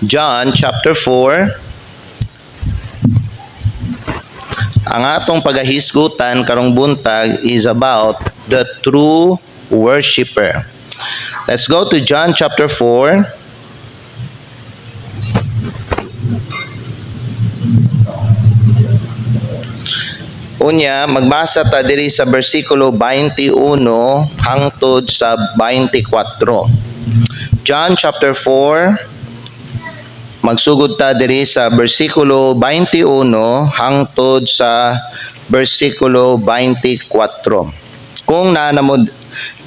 John chapter 4. Ang atong pagahisgutan karong buntag is about the true worshipper. Let's go to John chapter 4. Unya, magbasa ta diri sa bersikulo 21 hangtod sa 24. John chapter 4, magsugod ta diri sa bersikulo 21 hangtod sa bersikulo 24. Kung naanamod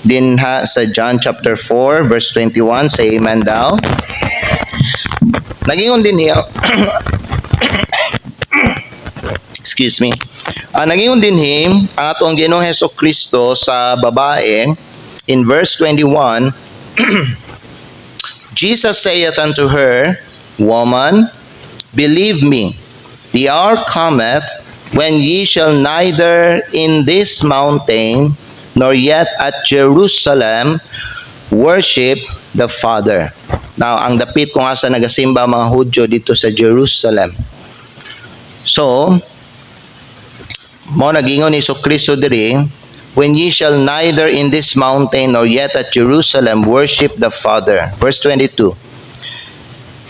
din ha sa John chapter 4 verse 21, say amen daw. Nagingon din niya excuse me. Nagingon din ang atong Ginoong Hesukristo sa babae in verse 21. Jesus saith unto her, Woman, believe me, the hour cometh when ye shall neither in this mountain nor yet at Jerusalem worship the Father. Now, ang dapit kung asa nagasimba mga Hudyo dito sa Jerusalem. So, mo nagingon ni Kristo diri, when ye shall neither in this mountain nor yet at Jerusalem worship the Father. Verse 22.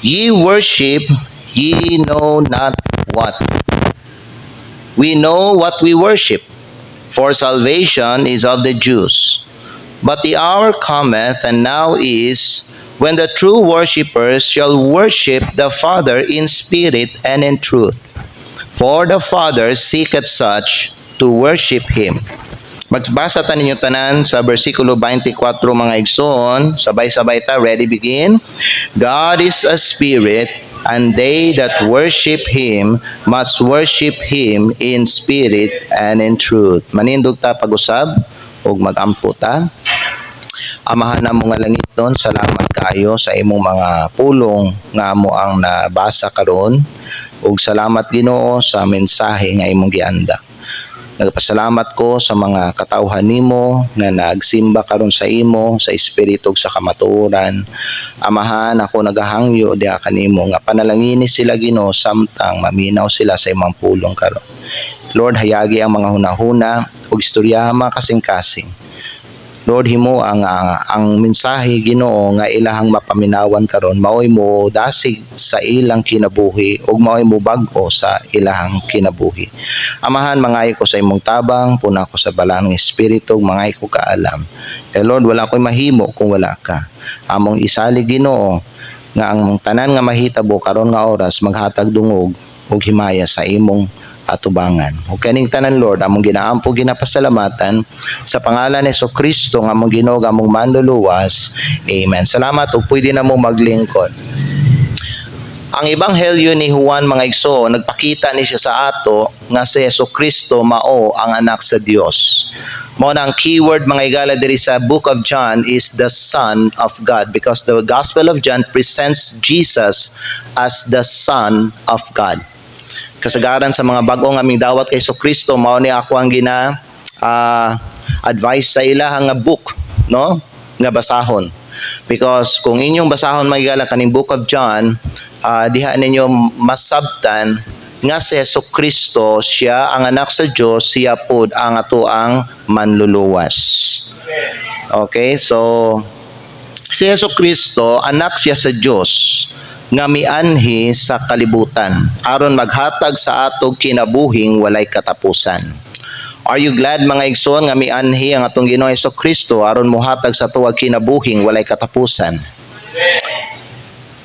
Ye worship, ye know not what. We know what we worship, for salvation is of the Jews. But the hour cometh, and now is, when the true worshippers shall worship the Father in spirit and in truth. For the Father seeketh such to worship Him. Magbasa ta ninyo tanan sa bersikulo 24 mga igsoon. Sabay-sabay ta, ready, begin. God is a spirit, and they that worship Him must worship Him in spirit and in truth. Manindog ta pag-usab ug mag-ampo ta. Amahan na mo nga langiton, salamat kayo sa imong mga pulong nga mo ang nabasa karon. Ug salamat Ginoo sa mensahe nga imong gianda. Nagpasalamat ko sa mga katawhan nimo nga nagsimba karon sa imo sa espiritu ug sa kamatuoran. Amahan, ako nagahangyo diha kanimo nga panalangini sila Ginoo samtang maminaw sila sa imong pulong karon. Lord, hayagi ang mga hunahuna ug istorya makasing-kasing. Lord, himo ang mensahe Ginoo nga ilahang mapaminawan karon maoy mo dasig sa ilang kinabuhi ug maoy mo bag-o sa ilahang kinabuhi. Amahan, mangay ko sa imong tabang, puna ko sa balang espiritu, mangay ko kaalam. Lord, wala ko'y mahimo kung wala ka. Among isali Ginoo nga ang tanan nga mahitabo karon nga oras maghatag dungog ug himaya sa imong atubangan. O kaning tanan Lord, among ginaampo ginapasalamatan sa pangalan ni Kristo nga among Ginoo nga among manluluwas. Amen. Salamat ug pwede na mo maglingkod. Ang ebanghelyo ni Juan mga igsoon, nagpakita ni siya sa ato nga si Kristo mao ang anak sa Dios. Mao na ang keyword mga igala diri sa book of John is the Son of God, because the Gospel of John presents Jesus as the Son of God. Kasagaran sa mga bagong aming dawat kay Kristo, mao ni ako ang advice sa ilahang nga book, no? Nga basahon. Because kung inyong basahon magigala kaning book of John, diha ninyo masabtan nga si Kristo siya ang anak sa Dios, siya pud ang atoang manluluwas. Okay, so si Kristo anak siya sa Dios nga mianhi sa kalibutan aron maghatag sa atong kinabuhing walay katapusan. Are you glad mga igsoon nga mianhi ang atong Ginoo Kristo aron mohatag sa tuwag kinabuhing walay katapusan?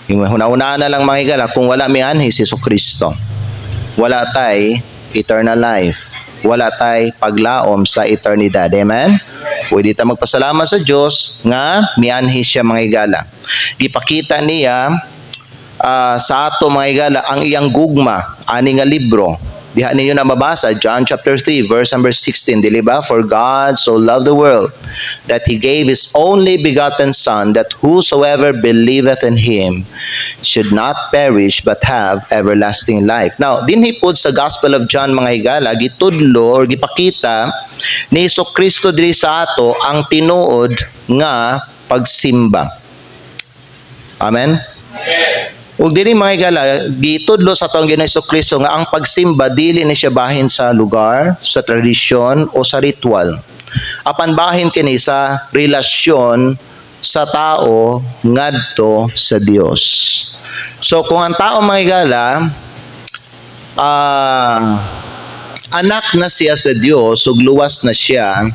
Una-una na lang mga igala, kung wala mianhi si Kristo, wala tay eternal life, wala tay paglaom sa eternidad. Amen? Pwede ta magpasalamat sa Dios nga mianhi siya mga igala. Gipakita niya sa ato mga igala ang iyang gugma ani nga libro. Diha ninyo na mabasa John chapter 3 verse number 16, dili ba? For God so loved the world that He gave His only begotten Son, that whosoever believeth in Him should not perish but have everlasting life. Now, dinhi pod sa Gospel of John mga higala, gitudlo or gipakita ni Kristo diri sa ato ang tinuod nga pagsimba. Amen? Ug dili mga higala, gitudlo sa atong Ginoong Kristo nga ang pagsimba dili ni siya bahin sa lugar, sa tradisyon o sa ritual. Apan bahin kini sa relasyon sa tao ngadto sa Dios. So kung ang tao mga higala, anak na siya sa Dios ug luwas na siya,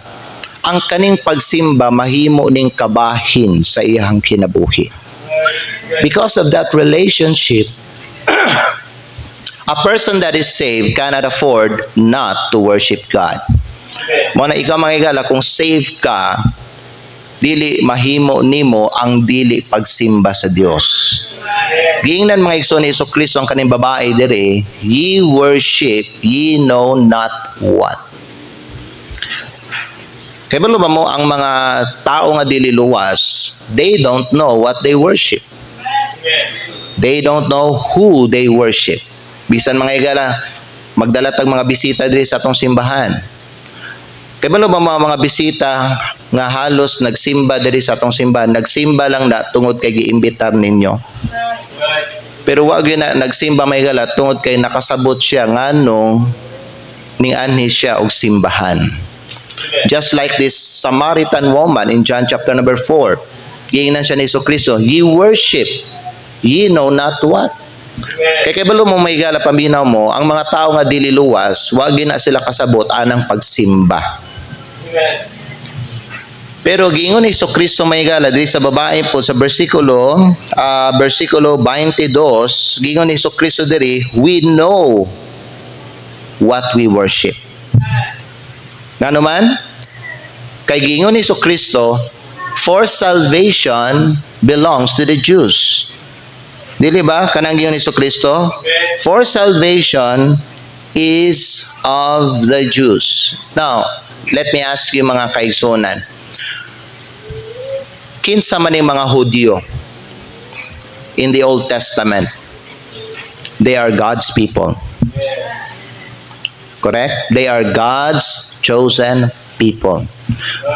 ang kaning pagsimba mahimo ning kabahin sa iyang kinabuhi. Because of that relationship, a person that is saved cannot afford not to worship God. Mo na ikaw mga higala, kung saved ka, dili mahimo nimo ang dili pagsimba sa Dios. Giingnan mga igsoon ni Kristo ang kaning babae dire, ye worship ye know not what. Kaya ba mo ang mga tao nga dili luwas, they don't know what they worship. They don't know who they worship. Bisan mga higala, magdala tag mga bisita diri sa atong simbahan. Kaya ba mga bisita nga halos nagsimba diri sa atong simbahan, nagsimba lang na tungod kay giimbitar ninyo. Pero wag yun na nagsimba may higala tungod kay nakasabot siya nganong ning anhi siya og simbahan. Just like this Samaritan woman in John chapter number 4. Giingnan siya ni Kristo, ye worship, ye know not what. Kaya kabalo mo may higala paminaw mo, ang mga tao nga dili luwas, wag na sila kasabot anang pagsimba. Pero giingon ni Kristo may higala diri sa babae po sa versikulo 22, giingon ni Kristo diri, we know what we worship. Ngano man? Kay giingon ni Kristo, for salvation belongs to the Jews. Dili ba kanang giingon ni Kristo? For salvation is of the Jews. Now, let me ask you mga kaigsunan. Kinsa man yung mga Hudyo in the Old Testament? They are God's people. Correct? They are God's chosen people.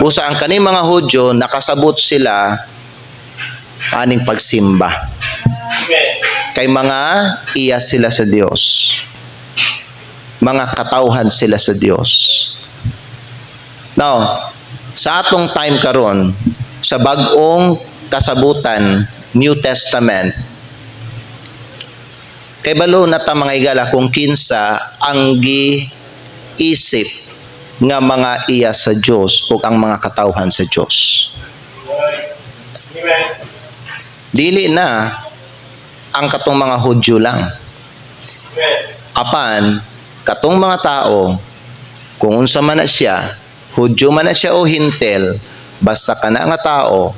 Busa ang kaning mga Hudyo, nakasabot sila aning pagsimba. Kay mga iya sila sa Dios. Mga katawhan sila sa Dios. Now, sa atong time karon, sa bag-ong kasabutan, New Testament, kay balo na ta mga higala kung kinsa ang giisip nga mga iya sa Dios o ang mga katawhan sa Dios. Dili na ang katong mga Hudyo lang. Apan katong mga tao, kung unsa man na siya, Hudyo man na siya o hintel, basta kana nga tao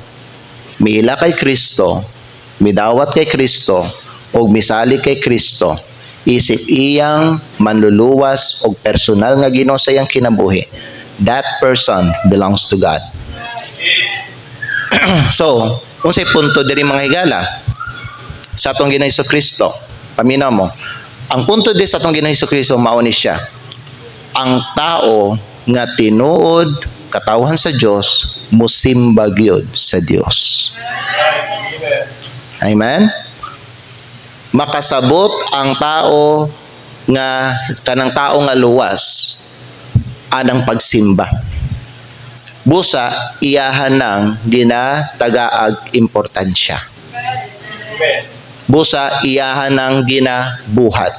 miila kay Kristo, midawat kay Kristo o misali kay Kristo, isip iyang manluluwas o personal nga Ginoo sa iyang kinabuhi, that person belongs to God. So, unsay punto diri mga higala sa atong Ginoo Kristo? Paminaw mo. Ang punto diri sa atong Ginoo Kristo mao ni siya. Ang tao nga tinuod katawhan sa Dios musimba gyud sa Dios. Amen. Makasabot ang tao nga kanang tao nga luwas anang pagsimba. Busa iyahan nang ginatagaag importansya. Busa iyahan nang ginabuhat.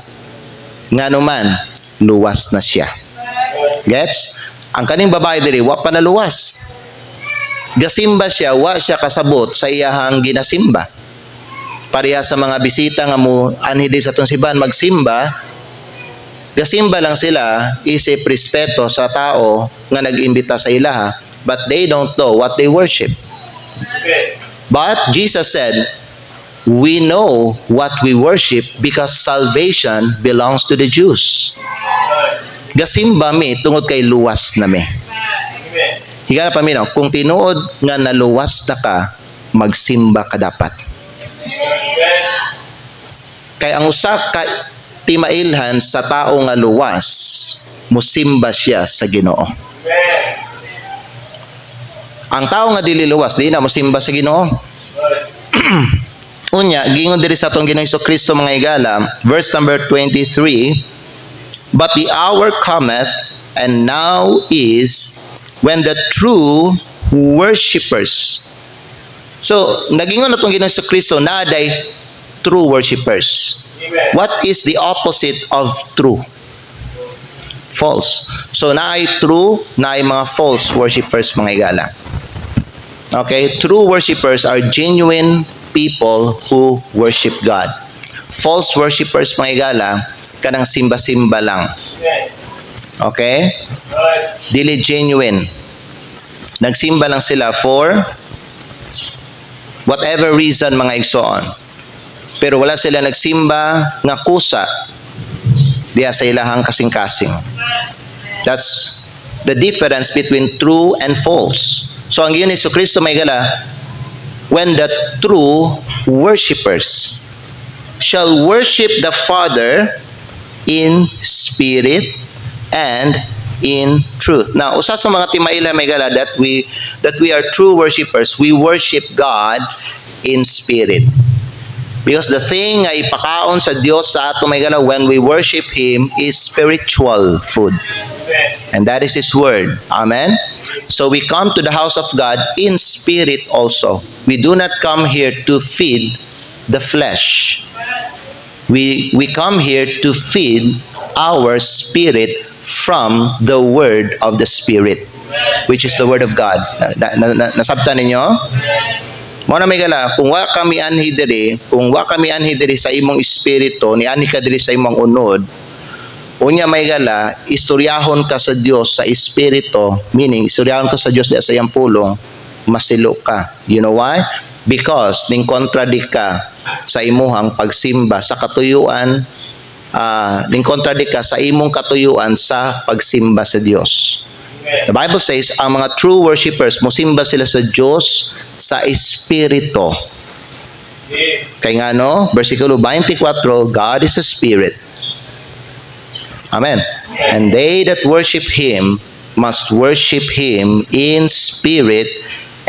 Nganuman luwas na siya. Gets? Ang kaning babae diri wa pa naluwas. Gasimba siya, wa siya kasabot sa iyahang ginasimba. Pareha sa mga bisita nga mo anhi sa atong simbahan magsimba, gasimba lang sila isip respeto sa tao nga nag-imbita sa ilaha, but they don't know what they worship. But Jesus said, we know what we worship because salvation belongs to the Jews. Gasimba mi tungod kay luwas na mi. Higala pa minaw, kung tinuod nga naluwas na ka, magsimba ka dapat. Kay ang usa ka timailhan sa tao nga luwas, musimba siya sa Ginoo. Ang tao nga dili luwas, di na musimba sa Ginoo. Unya, gingon diri sa atong Ginoong Kristo mga higala, verse number 23, but the hour cometh, and now is, when the true worshipers. So, nagingon atong Ginoong Kristo na aday true worshipers. Amen. What is the opposite of true? False. So, naay true, naay mga false worshipers mga higala. Okay? True worshipers are genuine people who worship God. False worshipers mga higala, kanang simba-simba lang. Amen. Okay? Right. Dili genuine. Nagsimba lang sila for whatever reason mga igsoon. Pero wala sila nagsimba nga kusa diya sa ilahang kasing-kasing. That's the difference between true and false. So ang Ginoong Kristo may gala, when the true worshipers shall worship the Father in spirit and in truth. Now, usa sa mga timaila may gala that we are true worshipers, we worship God in spirit. Because the thing nga ipakaon sa Dios sa ato may gala when we worship Him is spiritual food. Amen. And that is His Word. Amen? So we come to the house of God in spirit also. We do not come here to feed the flesh. We come here to feed our spirit from the Word of the Spirit, which is the Word of God. Nasabtan ninyo? Mo na may gala, kung wa kami anhi diri sa imong espiritu, ni ani ka diri sa imong unod, unya may gala, istoryahon ka sa Dios sa espiritu, meaning istoryahon ka sa Dios sa iyang pulong, masilo ka. You know why? Because ning contradict ka sa imuhang pagsimba sa katuyuan, ning contradict ka sa imong katuyuan sa pagsimba sa Dios. The Bible says, ang mga true worshipers, musimba sila sa Diyos sa Espiritu. Amen. Kaya nga no, versikulo 24, God is a Spirit. Amen. And they that worship Him must worship Him in spirit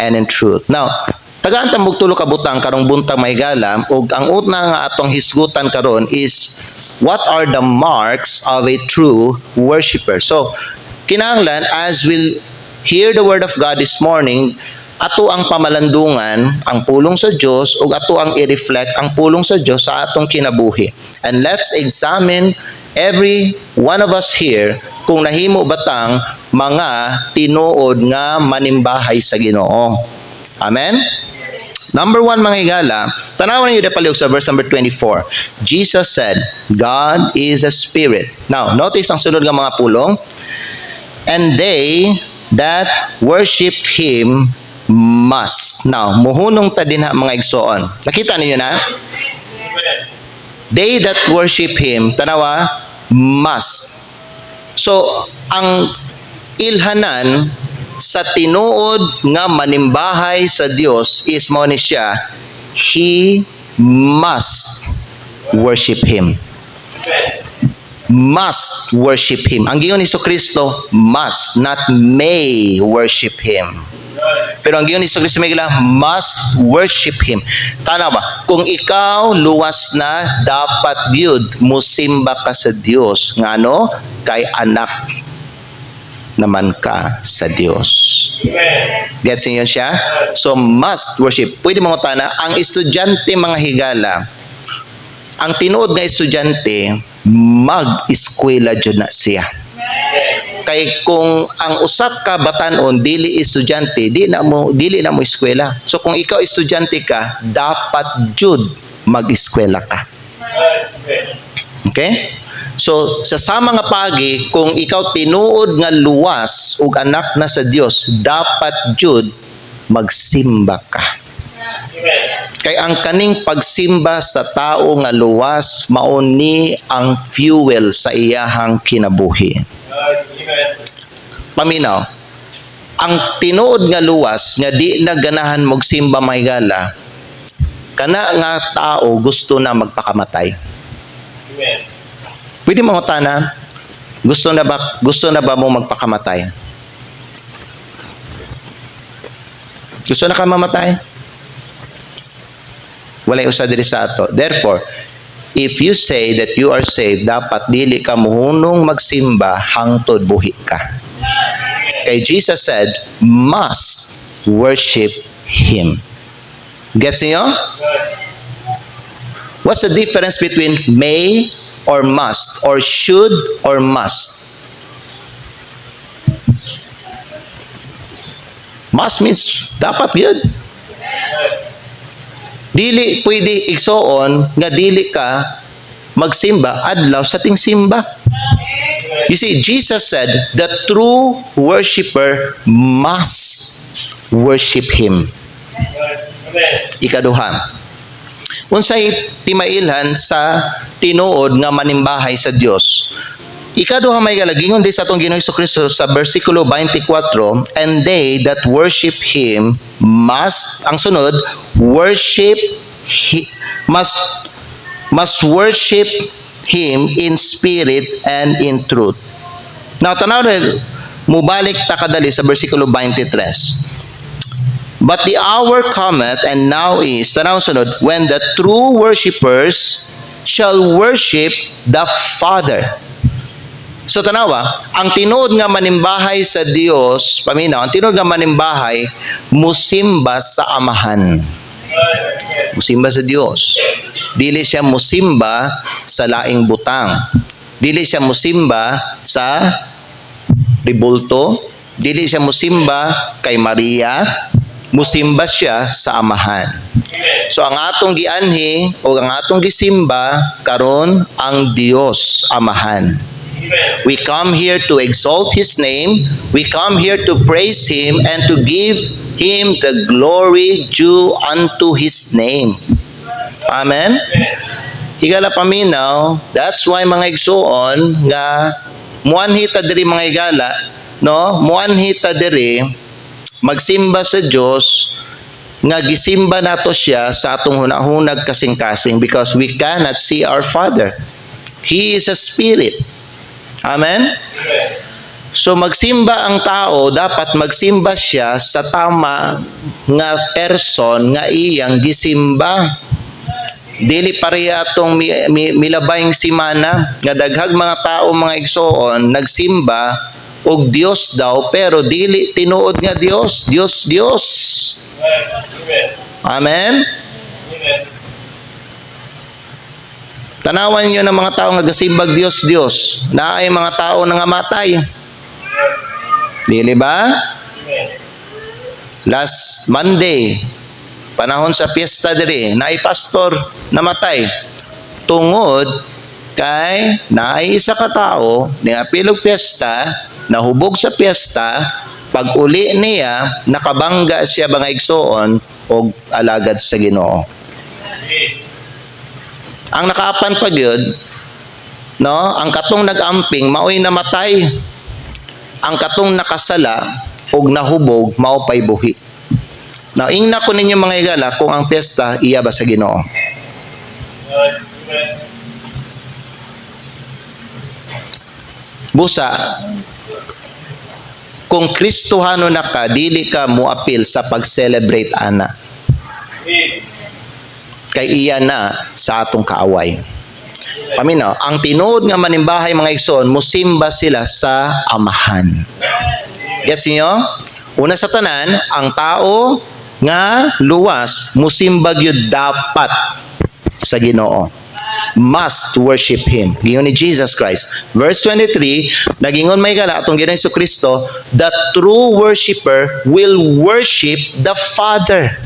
and in truth. Now, tagaan tambog tulo ka butang karong buntang mahigala, ug ang una nga atong hisgutan karon is, what are the marks of a true worshiper? So, kinahanglan, as we'll hear the word of God this morning, ato ang pamalandungan ang pulong sa Dios ug ato ang i-reflect ang pulong sa Dios sa atong kinabuhi. And let's examine every one of us here kung nahimo batang mga tinuod nga manimbahay sa Ginoo. Amen? Number 1 mga higala, tanawan niyo dapalog sa verse number 24. Jesus said, God is a spirit. Now, notice ang sunod nga mga pulong. And they that worship Him must. Now, muhunong ta din ha mga igsoon. Nakita ninyo na? Amen. They that worship Him, tanawa, must. So, ang ilhanan sa tinuod nga manimbahay sa Dios is mo ni siya, he must worship Him. Amen. Must worship Him. Ang Ginoong Kristo must, not may worship Him. Right. Pero ang Ginoong Kristo may gila, must worship Him. Tana ba? Kung ikaw luwas na, dapat yun, musimba ka sa Dios. Ngano? Kay anak naman ka sa Dios. Amen. Gets niyo siya? So, must worship. Pwede mo tana, ang estudyante mga higala, ang tinuod nga estudyante, mag-eskwela jud na siya. Kay kung ang usak ka batanon dili estudyante, dili na mo eskwela. So kung ikaw estudyante ka, dapat jud mag-eskwela ka. Amen. Okay? So sa sama nga pagi, kung ikaw tinuod nga luwas ug anak na sa Dios, dapat jud magsimba ka. Amen. Kay ang kaning pagsimba sa tao nga luwas mao ni ang fuel sa iyahang kinabuhi. Amen. Paminaw, ang tinuod nga luwas nga di na ganahan magsimba mahigala, kana nga tao gusto na magpakamatay. Amen. Pwede mo tana, gusto na ba mo magpakamatay? Gusto na ka mamatay? Walay usa diri sa ato. Therefore, if you say that you are saved, dapat dili ka muhunong magsimba hangtod buhi ka. Kay Jesus said, must worship Him. Gets niyo? What's the difference between may or must, or should or must? Must means dapat yun. Dili pwede igsoon nga dili ka magsimba adlaw sa ting simba. You see, Jesus said, the true worshipper must worship Him. Ikaduha, unsay timailhan sa tinuod nga manimbahay sa Dios. Ikaduha may galagingon di sa atong Ginoong Hesukristo sa bersikulo 24, and they that worship Him must, ang sunod, must worship Him in spirit and in truth. Now, tanaw rin, mubalik ta kadali sa bersikulo 23. But the hour cometh, and now is, tanaw sunod, when the true worshipers shall worship the Father. So tanawa, ang tinuod nga manimbahay sa Dios, paminaw, ang tinuod nga manimbahay, musimba sa Amahan. Musimba sa Dios. Dili siya musimba sa laing butang. Dili siya musimba sa ribulto. Dili siya musimba kay Maria. Musimba siya sa Amahan. So ang atong gianhi o ang atong gisimba karon ang Dios Amahan. We come here to exalt His name. We come here to praise Him and to give Him the glory due unto His name. Amen? Higala paminaw, that's why mga igsoon nga muanhi ta diri mga higala, no? Muanhi ta diri magsimba sa Dios nga gisimba nato siya sa atong hunahunag kasing-kasing because we cannot see our Father. He is a spirit. Amen? So magsimba ang tao, dapat magsimba siya sa tama nga person nga iyang gisimba. Dili pareha atong milabayng simana nga daghag mga tao mga igsoon nagsimba og Dios daw pero dili tinuod nga Dios, Dios. Amen? Tanawan niyo ng mga tao nga gasimbag Dios. Naay mga tao nga matay. Dili ba? Last Monday, panahon sa piyesta diri, naay pastor namatay. Tungod kay naay isa ka tao nga pilog piyesta, nahubog sa piyesta, pag uli niya nakabangga siya mga igsoon og alagad sa Ginoo. Ang nakaapan pa gyud, no, ang katong nagamping maoy namatay. Ang katong nakasala og nahubog mao pay buhi. Now, ingna ko ninyo mga higala kung ang piyesta iya ba sa Ginoo. Busa, kung Kristohano na ka, dili ka muapil sa pag-celebrate ana. Kay iya na sa atong kaaway. Paminaw, ang tinuod nga manimbahay mga igsoon, musimba sila sa Amahan. Gets niyo? Una sa tanan, ang tao nga luwas, musimba gyud dapat sa Ginoo. Must worship Him. Gingon ni Jesus Christ. Verse 23, nagingon may gala atong Ginoong Hesukristo, the true worshipper will worship the Father.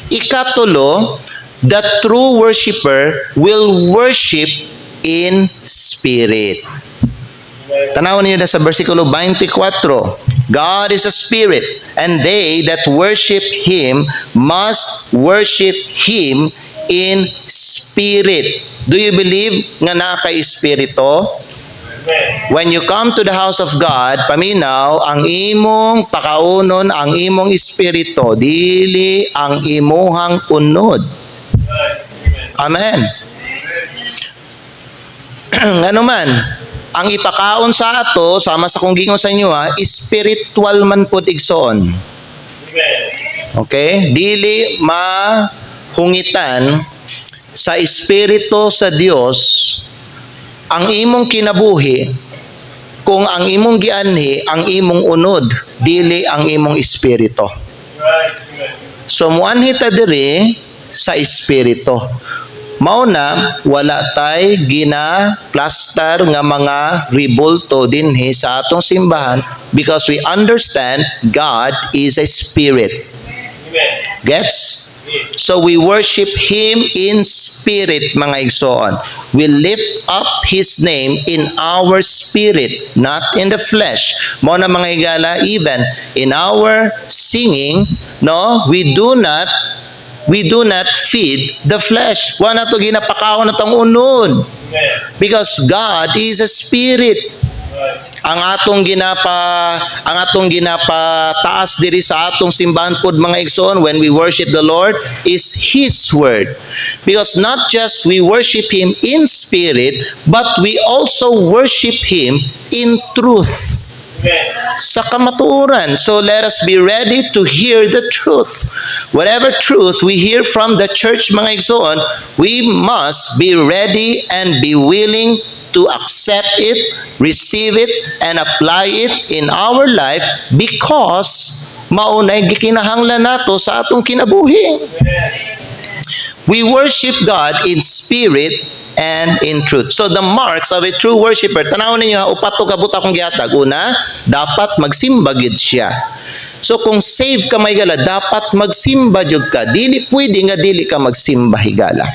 Ikatulo, the true worshipper will worship in spirit. Tanawan niyo na sa versikulo 24. God is a spirit, and they that worship Him must worship Him in spirit. Do you believe nga naa kay espiritu? When you come to the house of God, paminaw, ang imong pakaunon, ang imong espiritu, dili ang imuhang unod. Amen. Ngano man, ang ipakaon sa ato, sama sa kong gingon sa inyo spiritual man pud igsoon. Okay? Dili hungitan sa espiritu sa Dios ang imong kinabuhi kung ang imong gianhi ang imong unod dili ang imong espiritu. Right. Amen. So muanhi ta diri sa espiritu. Mao na wala tay gina-plaster nga mga ribulto dinhi sa atong simbahan because we understand God is a spirit. Amen. Gets? Yes. So we worship Him in spirit, mga igsoon. We lift up His name in our spirit, not in the flesh. Mo na mga higala, even in our singing, no, we do not feed the flesh. Wa na to ginapakaon na tong unod. Amen. Because God is a spirit. Right. Ang atong ginapataas diri sa atong simbahan pod mga igsoon when we worship the Lord is His word. Because not just we worship Him in spirit, but we also worship Him in truth. Amen. Sa kamatuoran. So let us be ready to hear the truth. Whatever truth we hear from the church mga igsoon, we must be ready and be willing to accept it, receive it, and apply it in our life because maunay gikinahanglan nato sa atong kinabuhi. Amen. We worship God in spirit and in truth. So the marks of a true worshiper, tanawon ninyo ha, upat to kabut akong gihatag. Una, dapat magsimba gid siya. So kung save ka may gala, dapat magsimba jud ka. Dili pwede nga dili ka magsimba higala.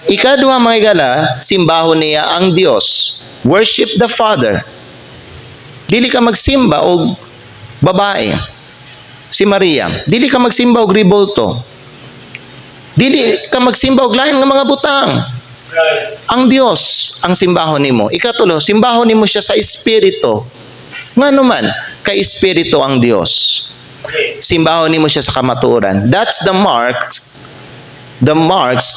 Ikaduha mga higala, simbahon niya ang Dios. Worship the Father. Dili ka magsimba og babae. Si Maria. Dili ka magsimba og ribulto. Dili ka magsimba og lain nga mga butang. Right. Ang Dios ang simbahon nimo. Ikatulo, simbahon nimo siya sa espiritu. Ngano man kay espiritu ang Dios. Yes. Simbahon nimo siya sa kamatuoran. That's the marks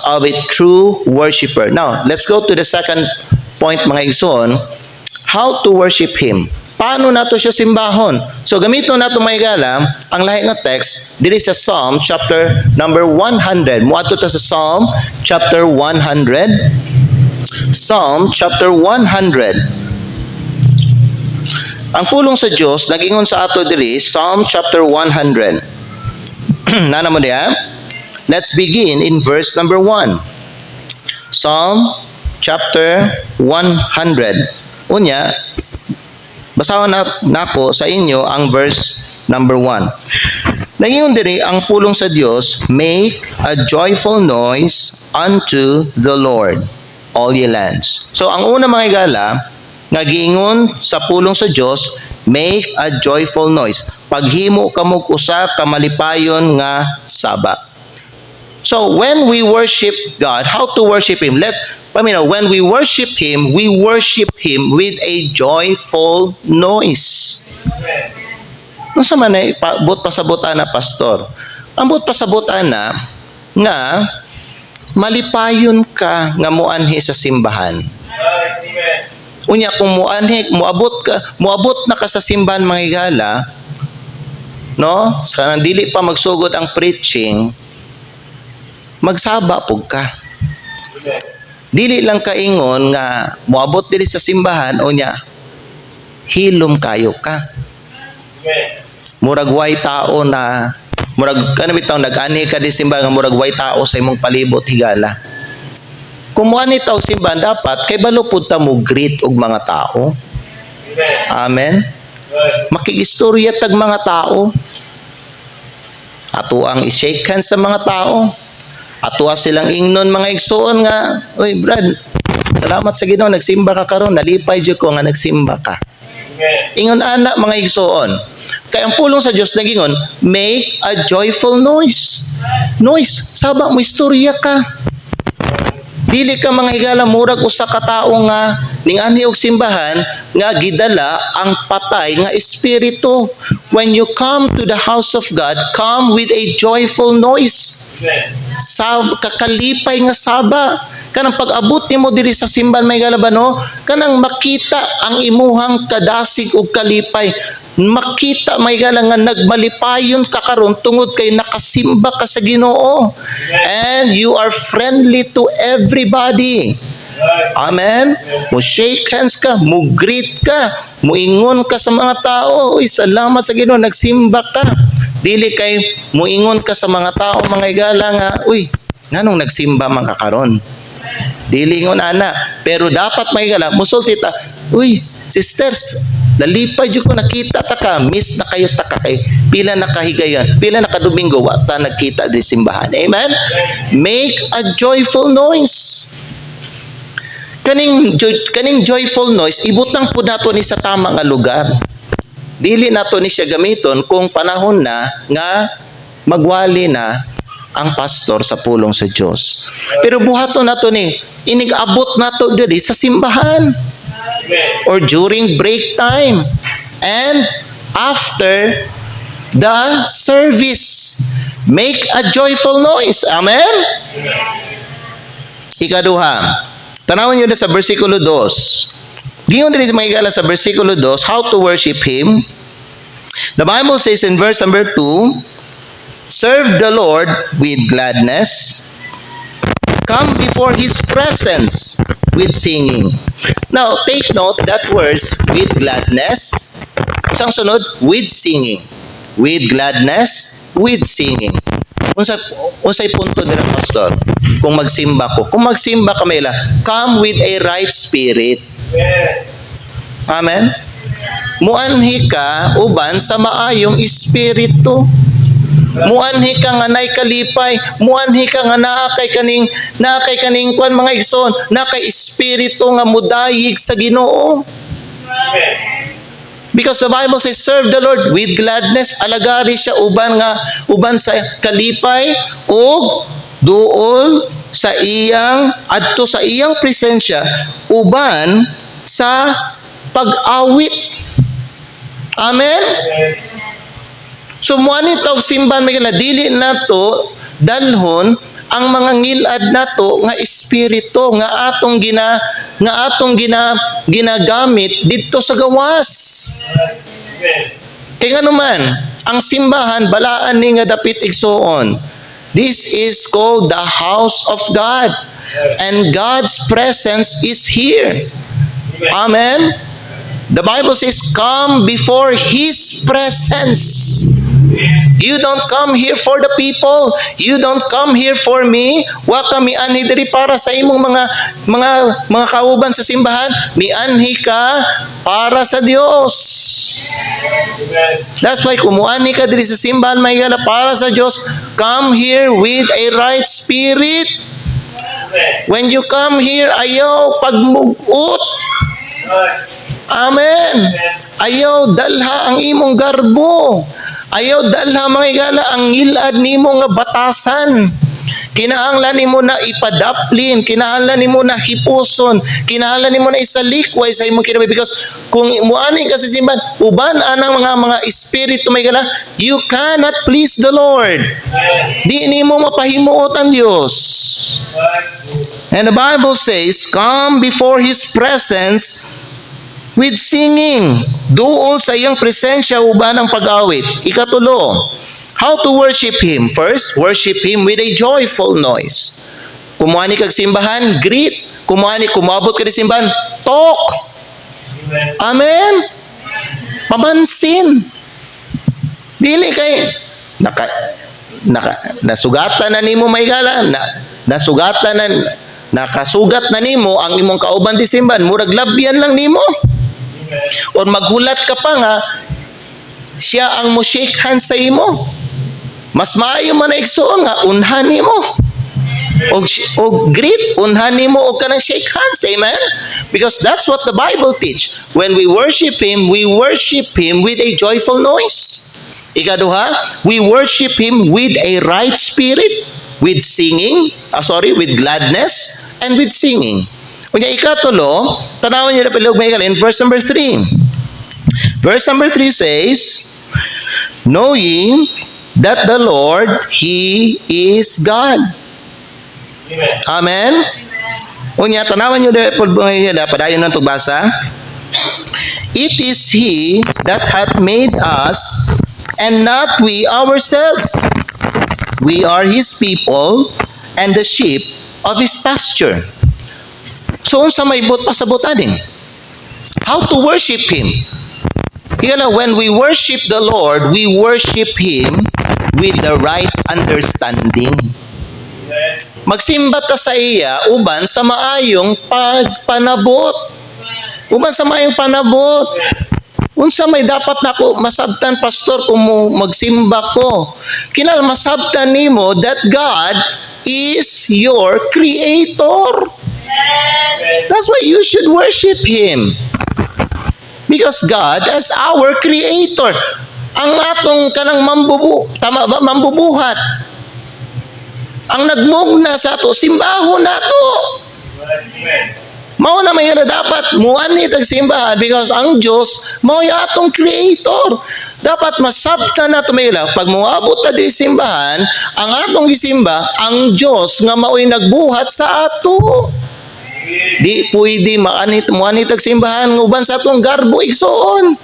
of a true worshiper. Now, let's go to the second point mga igsoon. How to worship Him. Paano nato siya simbahon? So gamito nato mga igala ang lahi nga text diri sa Psalm chapter number 100. Muadto ta sa Psalm chapter 100. Psalm chapter 100. Ang pulong sa Dios nagingon sa ato diri Psalm chapter 100. Nana mo diha? Let's begin in verse number 1. Psalm chapter 100. Unya, basahan nako sa inyo ang verse number 1. Nangingon diri ang pulong sa Dios, make a joyful noise unto the Lord, all ye lands. So ang una mga higala, nga giingon sa pulong sa Dios, make a joyful noise. Paghimo kamog usa ka malipayon nga saba. So when we worship God, how to worship Him? When we worship Him with a joyful noise. Amen. Unsa man ay but pasabutan na pastor? Ang but pasabutan na nga malipayon ka nga muanhi sa simbahan. Right. Amen. Unya kung muabot na ka sa simbahan mga higala, no? Sa dili pa magsugod ang preaching, magsaba pug ka. Amen. Dili lang kaingon nga moabot diri sa simbahan unya hilom kayo ka. Amen. Murag way tao na murag kanami taw nag-ani ka di simbahan nga murag way tao sa imong palibot higala. Kung muani taw simbahan dapat kay balo pud ta mo greet og mga tao. Amen. Amen. Right. Makikistorya tag mga tao. Ato ang i-shake hands sa mga tao. Ato silang ingnon mga igsoon nga, oy Brad, salamat sa Ginoo nagsimba ka karon, nalipay jud ko nga nagsimba ka. Amen. Ingon ana mga igsoon. Kay ang pulong sa Dios nagingon, make a joyful noise. Noise, saba mo istorya ka. Dili ka mga higala murag usa ka tawo nga ning-ani og simbahan nga gidala ang patay nga espiritu. When you come to the house of God, come with a joyful noise. Amen. Kakalipay nga saba. Kanang pag-abot nimo diri sa simbahan may galabano, kanang makita ang imuhang kadasig ug kalipay. Makita may gala nga nagmalipayon ka karon tungod kay nakasimba ka sa Ginoo. And you are friendly to everybody. Amen. Mo shake hands ka, mo greet ka, mo ingon ka sa mga tao. Uy, salamat sa Ginoo, nagsimba ka. Dili kay mo ingon ka sa mga tao mga igala nga, uy, nganong nagsimba man ka karon? Dili ingon ana, pero dapat mga igala musulti ta, uy, sisters, nalipay jud ko nakita ta ka, miss na kayo ta ka kay pila na kahigayon, pila na kadomingo wa ta nagkita di simbahan. Amen. Make a joyful noise. Kaning joyful noise ibutang pud nato ni sa tama nga lugar. Dili nato ni siya gamiton kung panahon na nga magwali na ang pastor sa pulong sa Dios. Pero buhaton nato ni inigabot nato diri sa simbahan or during break time and after the service. Make a joyful noise. Amen. Ikaduha, tanawon niyo na sa bersikulo 2. Giyon diri mga igala sa bersikulo 2, how to worship Him. The Bible says in verse number 2, serve the Lord with gladness. Come before His presence with singing. Now, take note that verse, with gladness. Isang sunod, with singing. With gladness, with singing. Unsay punto nila, pastor? Kung magsimba ka mayla, come with a right spirit. Amen. Muanhi ka uban sa maayong espiritu. Muanhi ka nga nay kalipay, muanhi ka nga naa kay kaning kuan mga igsoon, na kay espiritu nga mudayig sa Ginoo. Because the Bible says, serve the Lord with gladness. Alagari siya uban sa kalipay ug duol sa iyang adto sa iyang presensya uban sa pag-awit. Amen. So muani taw simbahan may dili nato dalhon ang mga ngilad nato nga espiritu nga atong ginagamit didto sa gawas. Kaya nga naman, ang simbahan balaan ni nga dapit igsoon. This is called the house of God. And God's presence is here. Amen. The Bible says, come before His presence. You don't come here for the people. You don't come here for me. Wa kami anhi diri para sa imong mga kauban sa simbahan. Mianhi ka para sa Dios. That's why kumuanhi ka diri sa simbahan may gala para sa Dios. Come here with a right spirit. When you come here, ayaw pagmugot. Amen. Ayaw dalha ang imong garbo. Ayaw dalha mga igala ang ngilad nimo nga batasan. Kinahanglan nimo na ipadaplin, kinahanglan nimo na hipuson, kinahanglan nimo na isalikway sa imong kinabuhi, because kung muani ka sa simbahan uban anang mga espiritu may gala, you cannot please the Lord. Di nimo mapahimuot ang Dios. And the Bible says, come before His presence with singing. Duol sa iyang presensya uban ang pag-awit. Ikatulo, how to worship Him? First, worship Him with a joyful noise. Kumuani kag simbahan, greet. Kumabot ka di simbahan, talk. Amen. Pamansin. Dili kay nasugatan na nimo may gala, nakasugat na nimo ang imong kauban di simbahan, murag labyan lang nimo. O maghulat ka pa nga siya ang mo shake hands sa imo. Mas maayo man na igsuon nga unhan nimo. Og greet unhan nimo og kanang shake hands. Amen. Because that's what the Bible teach. When we worship Him with a joyful noise. Ikaduha, we worship Him with a right spirit, with singing, with gladness and with singing. Unya ikatulo, tanawon niyo na pilog may in verse number 3. Verse number 3 says, know ye that the Lord, He is God. Amen. Amen? Unya, tanawan nyo dahil po padayon ng tugbasa. It is He that hath made us, and not we ourselves. We are His people, and the sheep of His pasture. So, unsa may bot pasabot ading? How to worship Him? When we worship the Lord, we worship Him with the right understanding. Amen. Magsimba ta sa iya uban sa maayong pagpanabot. Uban sa maayong panabot. Unsa may dapat nako masabtan, pastor, kung magsimba ko? Kinal masabtan nimo that God is your creator. That's why you should worship Him. Because God is our creator. Ang atong kanang mambubuhat. Ang nagmugna sa ato, simbahon nato. Amen. Mao na may dapat muani tag simbahan because ang Dios mao ya atong creator. Dapat masabtan nato may pag moabot ta di simbahan, ang atong gisimba ang Dios nga mao'y nagbuhat sa ato. Di pwede muani tag simbahan nga uban sa atong garbo igsoon.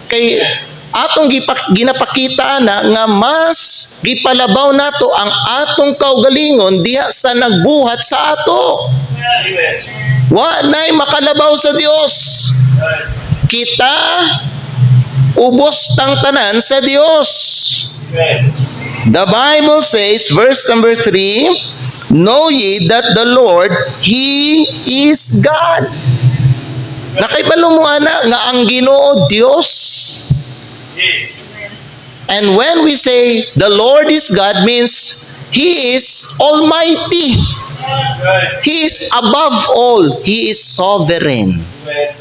Kay atong ginapakita na nga mas gipalabaw nato ang atong kaugalingon diha sa nagbuhat sa ato. Amen. Wa nay makalabaw sa Dios. Kita ubos tang tanan sa Dios. Amen. The Bible says, verse number 3, know ye that the Lord, He is God. Nakaibalo mo ana nga ang Ginoo Dios. And when we say the Lord is God, means He is almighty. He is above all. He is sovereign. Amen.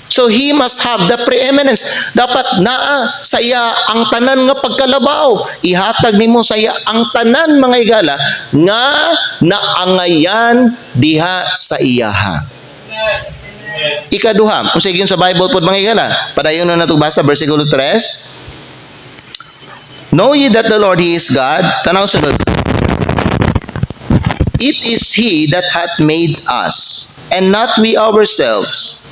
So He must have the preeminence. Dapat naa sa iya ang tanan nga pagkalabaw. Ihatag nimo sa iya ang tanan mga igala nga naangayan diha sa iyaha. Ikaduha, kung sige yun sa Bible po mga igala, padayon na nato basa, versikulo 3. Know ye that the Lord, He is God. Tanaw sunod. It is He that hath made us, and not we ourselves.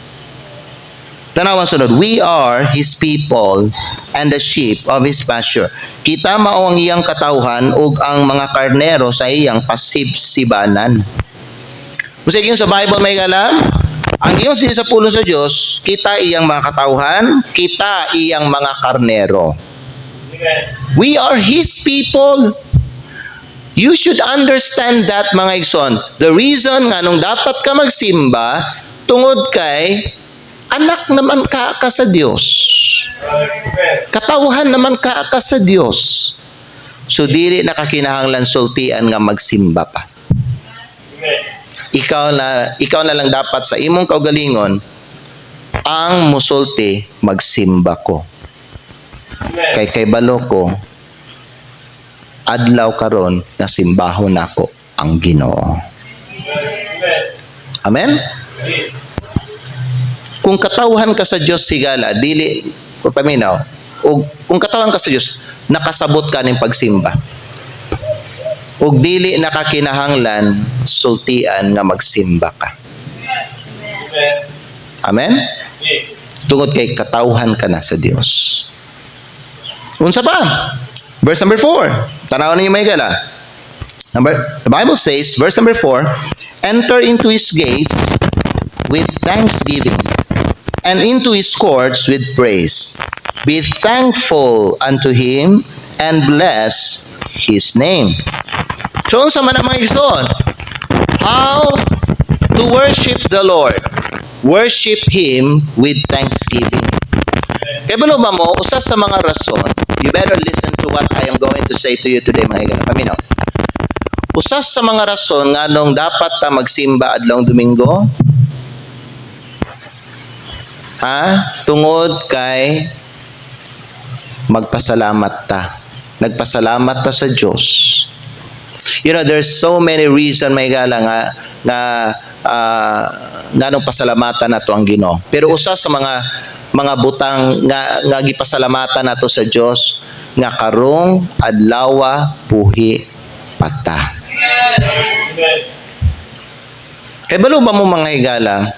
Tanawan sunod. We are His people, and the sheep of His pasture. Kita mao ang iyang katawhan, ug ang mga karnero sa iyang pasibsibanan. Kung sige yun sa Bible may igala, ang giyon siya sa pulong sa Dios, kita iyang mga katawhan, kita iyang mga karnero. Amen. We are His people. You should understand that mga igsoon. The reason nga nung dapat ka magsimba, tungod kay anak naman ka sa Dios. Amen. Katawhan naman ka sa Dios. So dili nakakinahanglan sultian nga magsimba pa. Amen. Ikaw na lang dapat sa imong kaugalingon ang musulti magsimba ko. Amen. Kay balo ko adlaw karon na simbahon nako ang Ginoo. Amen. Amen? Amen. Kung katawhan ka sa Dios sigala, dili o paminaw. O kung katawhan ka sa Dios, nakasabot ka ning pagsimba. Ug dili nakakinahanglan sultian nga magsimba ka. Amen. Amen? Amen. Tungod kay katawhan ka na sa Dios. Unsa pa? Verse number 4. Tanawan ninyo may gala. The Bible says, verse number 4, enter into His gates with thanksgiving, and into His courts with praise. Be thankful unto Him, and bless His name. So, unsa man ang mga igsoon? How to worship the Lord? Worship Him with thanksgiving. Kaya ba mo, usa sa mga rason, you better listen to what I am going to say to you today, mga igala. Paminaw. Usa sa mga rason nga nung dapat ta magsimba adlong Domingo, tungod kay magpasalamat ta. Nagpasalamat ta sa Dios. You know, there's so many reason may gala nga nung pasalamatan nato ang Ginoo. Pero usa sa mga mga butang nga gipasalamatan nato sa Dios nga karong adlaw buhi pata. Amen. Kay balo ba mo mga higala?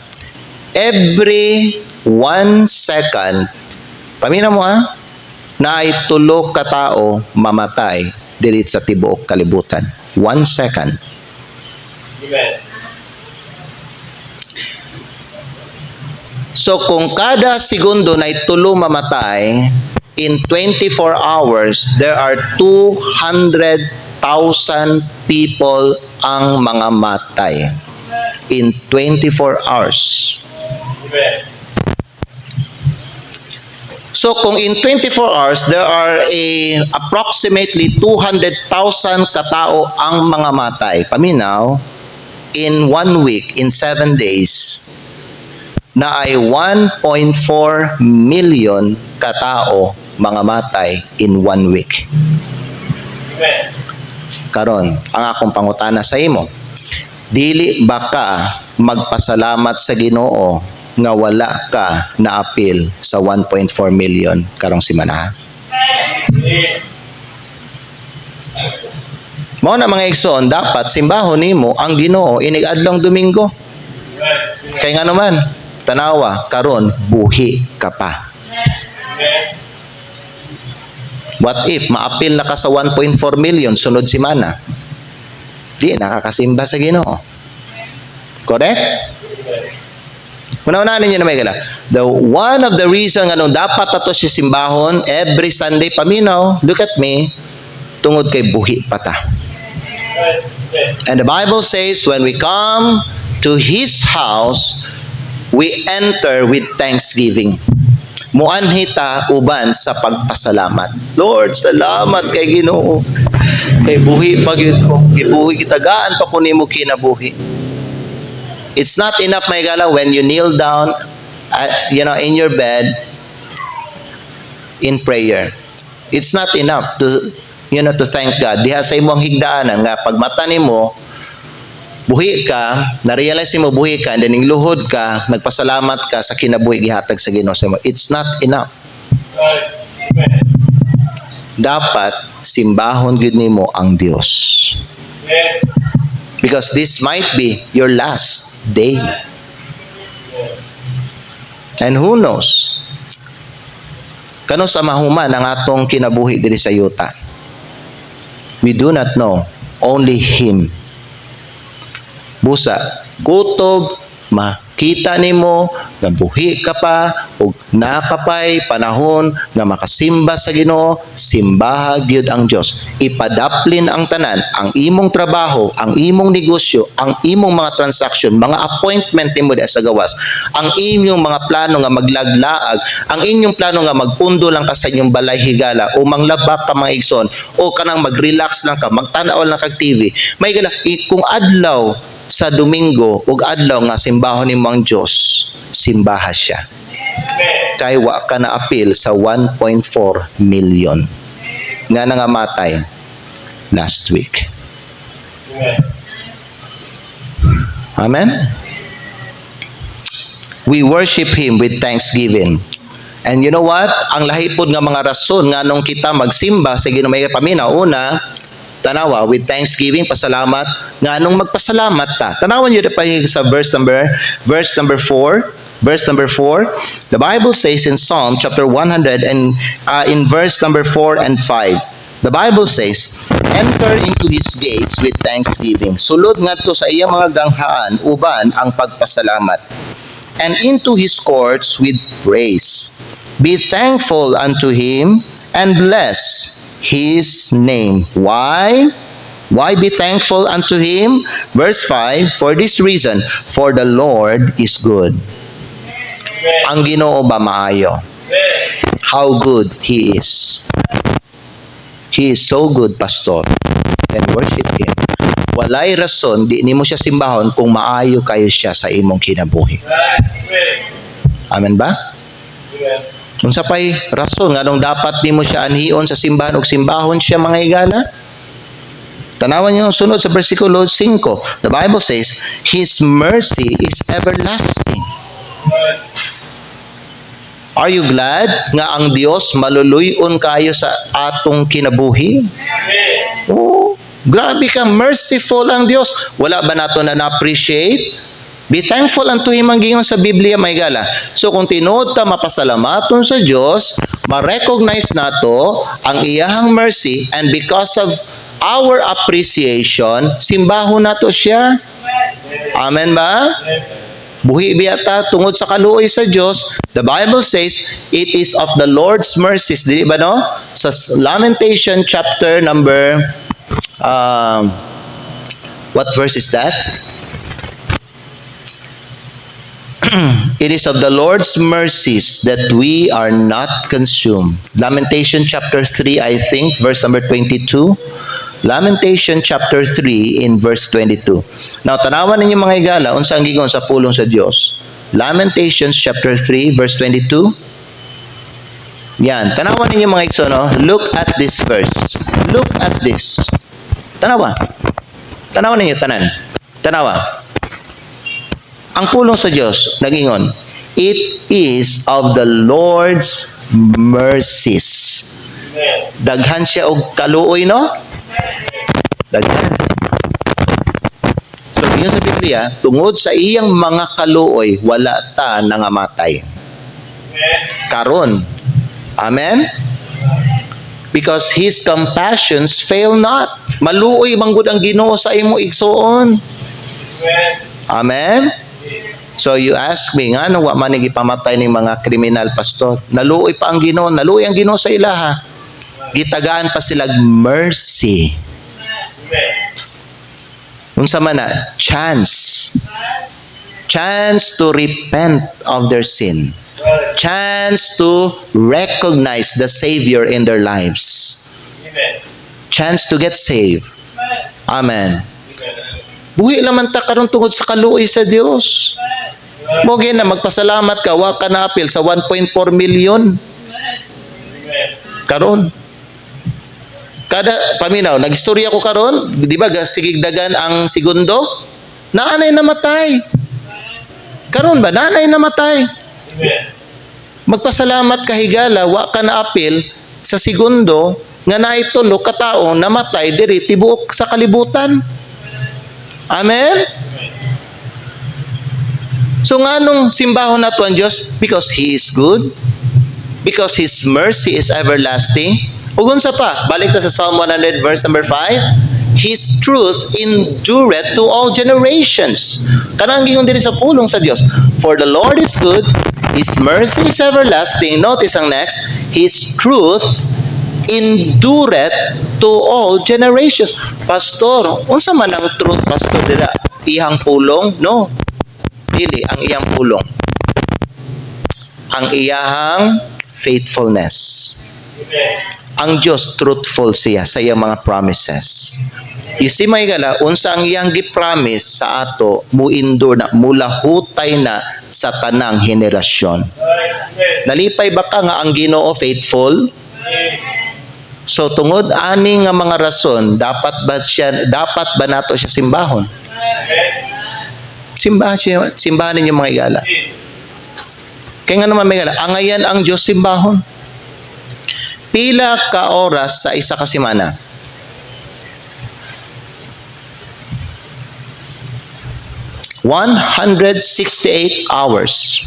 Every 1 second, pamina mo na ay tulo ka tao mamatay diri sa tibuok kalibutan. 1 second. Amen. So kung kada segundo na tulo mamatay, in 24 hours, there are 200,000 people ang mga matay. In 24 hours. Amen. So kung in 24 hours, there are approximately 200,000 katao ang mga matay. Paminaw, in 1 week, in 7 days, na ay 1.4 million katao mga matay in 1 week. Amen. Karon, ang akong pangutana sa imo, dili ba ka magpasalamat sa Ginoo nga wala ka naapil sa 1.4 million karong simana? Amen. Mao na mga igsoon, dapat simbahon nimo ang Ginoo inig adlong Domingo. Amen. Kay nga naman, tanawa karon buhi ka pa. Amen. What if maapil na ka sa 1.4 million sunod simana? Di nakakasimba sa Ginoo. Correct? Una-unahan ninyo na may gala. One of the reason nga nung dapat ato si simbahon every Sunday paminaw, look at me, tungod kay buhi pata. Amen. And the Bible says when we come to His house, we enter with thanksgiving. Muanhita uban sa pagpasalamat. Lord, salamat kay Ginoo. Kay buhi pa gyud ko. Gibuhi kitagaan pa ko nimo kinabuhi. It's not enough, my gala, when you kneel down, in your bed in prayer. It's not enough to thank God. Diha sa imong higdaanan nga pagmata nimo, buhi ka, na-realize mo buhi ka, and then luhod ka, nagpasalamat ka sa kinabuhi gihatag sa Ginoo sa imo. It's not enough. Amen. Dapat simbahon gyud nimo ang Dios. Amen. Because this might be your last day. And who knows? Kano sa mahuman ang atong kinabuhi diri sa yuta? We do not know. Only Him. Busa, kutob, makita nimo nga buhi ka pa ug nakapay panahon nga makasimba sa Ginoo, simbaha gyud ang Dios. Ipadaplin ang tanan, ang imong trabaho, ang imong negosyo, ang imong mga transaction, mga appointment nimo sa gawas, ang inyong mga plano nga maglaglaag, ang inyong plano nga magpundo lang ka sa inyong balay higala o manglabak ka mga igsoon o kanang mag-relax lang ka, magtanaw lang kag TV. May gala kung adlaw sa Domingo ug adlaw nga simbahon nimo ang Dios, simbaha siya. Amen. Kay wa ka na apil sa 1.4 million nga nangamatay last week. Amen. Amen? We worship Him with thanksgiving. And you know what? Ang lahipod nga mga rason nga nung kita magsimba sa Ginoo may paminaw, una, tanawa with thanksgiving, pasalamat, nga nung magpasalamat ta. Tanawan niyo pa sa verse number 4. Verse number 4, the Bible says in Psalm chapter 100 and in verse number 4 and 5, the Bible says, enter into His gates with thanksgiving. Sulod ngadto sa iyang mga ganghaan uban ang pagpasalamat. And into His courts with praise. Be thankful unto Him and bless His name. Why? Why be thankful unto Him? Verse 5, for this reason, for the Lord is good. Ang Ginoo ba maayo? How good He is. He is so good, Pastor. And worship Him. Walay rason, di nimo siya simbahon kung maayo kayo siya sa imong kinabuhi. Amen ba? Kung sa pa'y rason, anong dapat nimo siya anhion sa simbahan o simbahon siya mga higala? Tanawan niyo ang sunod sa versikulo 5. The Bible says, His mercy is everlasting. Are you glad nga ang Dios maluluyon kayo sa atong kinabuhi? Amen. Oh, grabe ka, merciful ang Dios. Wala ba nato na na-appreciate? Be thankful unto Him ang gingon sa Biblia, may gala. So kung tinuod ta mapasalamaton sa Dios, ma-recognize nato ang iyahang mercy, and because of our appreciation, simbahon nato siya. Amen ba? Buhi biyata tungod sa kaluoy sa Dios. The Bible says it is of the Lord's mercies, di ba no? Sa Lamentation chapter number what verse is that? It is of the Lord's mercies that we are not consumed. Lamentation chapter 3, I think, verse number 22. Lamentation chapter 3 in verse 22. Now, tanawan ninyo mga higala, unsa ang gigon sa pulong sa Dios. Lamentations chapter 3 verse 22. Yan, tanawan ninyo mga igsoon, no? Look at this verse. Look at this. Tanawa. Tanawan ninyo tanan. Tanawa. Ang pulong sa Dios nagingon, it is of the Lord's mercies. Amen. Daghan siya og kaluoy, no? Daghan. So, yun sa Biblia, tungod sa iyang mga kaluoy, wala ta nangamatay. Amen. Karon. Amen? Because His compassions fail not. Maluoy manggod ang Ginoo sa imo igsoon. Amen. Amen? So you ask me, nga wa man ipamatay ning mga kriminal, pastor? Naluoy pa ang Ginoo, naluoy ang Ginoo sa ilaha. Gitagaan pa sila mercy. Amen. Unsa man na? Chance. Chance to repent of their sin. Chance to recognize the Savior in their lives. Amen. Chance to get saved. Amen. Amen. Buhi lamang ta karon tungod sa kaluoy sa Dios. Mo na magpasalamat ka, wa ka na-appeal sa 1.4 million. Amen. Karon. Kada paminaw, nagistorya ko karon, di ba sigigdagan ang segundo? Naanay namatay. Karon ba naanay namatay? Amen. Magpasalamat ka higala, wa ka na-appeal sa segundo nga naitulo ka tao namatay diri tibuok sa kalibutan. Amen. So nga nung simbahon nato ang Dios, because He is good, because His mercy is everlasting. Ug unsa pa? Balik ta sa Psalm 100 verse number 5. His truth endureth to all generations. Kanang gingon diri sa pulong sa Dios. For the Lord is good, His mercy is everlasting. Notice ang next. His truth endureth to all generations. Pastor, unsa man ang truth, pastor, dira? Ihang pulong? No. Dili ang iyang pulong. Ang iyahang faithfulness. Amen. Ang Diyos truthful siya sa iyang mga promises. You see, may gala, unsa ang iyang gi-promise sa ato, muindur na, mulahutay na sa tanang henerasyon. Amen. Nalipay ba ka nga ang Ginoo faithful? So tungod ani nga mga rason, dapat ba nato siya simbahon? Simbahan ninyo mga igala. Kaya nga naman may igala, angayan ang Diyos simbahon. Pila ka oras sa isa ka semana? $168 hours.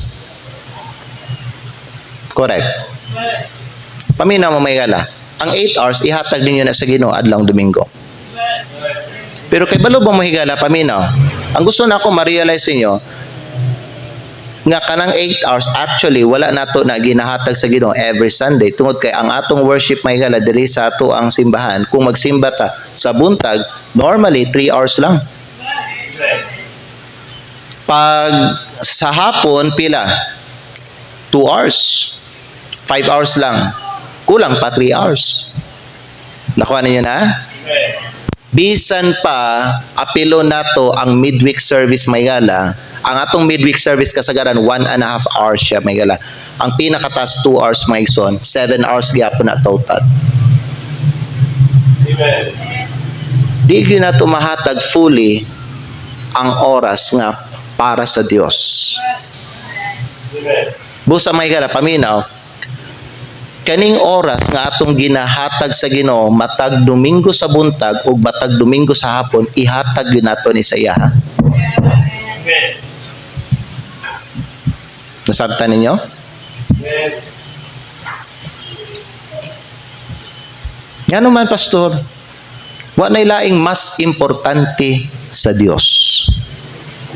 Correct. Paminaw mo may gala. Ang 8 hours, ihatag ninyo na sa Ginoo adlong Domingo. Pero kay balo ba mo higala, paminaw? Ang gusto na ako ma-realize niyo nga kanang 8 hours, actually, wala nato na ginahatag sa Ginoo every Sunday. Tungod kay ang atong worship may gala diri sa ato ang simbahan. Kung magsimba ta sa buntag, normally 3 hours lang. Pag sa hapon, pila? 2 hours. 5 hours lang. Kulang pa 3 hours. Nakuha ninyo na? Bisan pa, apilo nato ang midweek service may gala. Ang atong midweek service kasagaran 1.5 hours siya may gala. Ang pinakatas 2 hours may son. 7 hours gyapon na total. Amen. Di gyud nato mahatag fully ang oras nga para sa Dios. Amen. Busa may gala paminaw. Kaning oras nga atong ginahatag sa Ginoo matag Domingo sa buntag ug matag Domingo sa hapon ihatag gyud nato ni sa iya. Amen. Nasabtan ninyo? Amen. Nga naman, pastor, wa na laing mas importante sa Dios.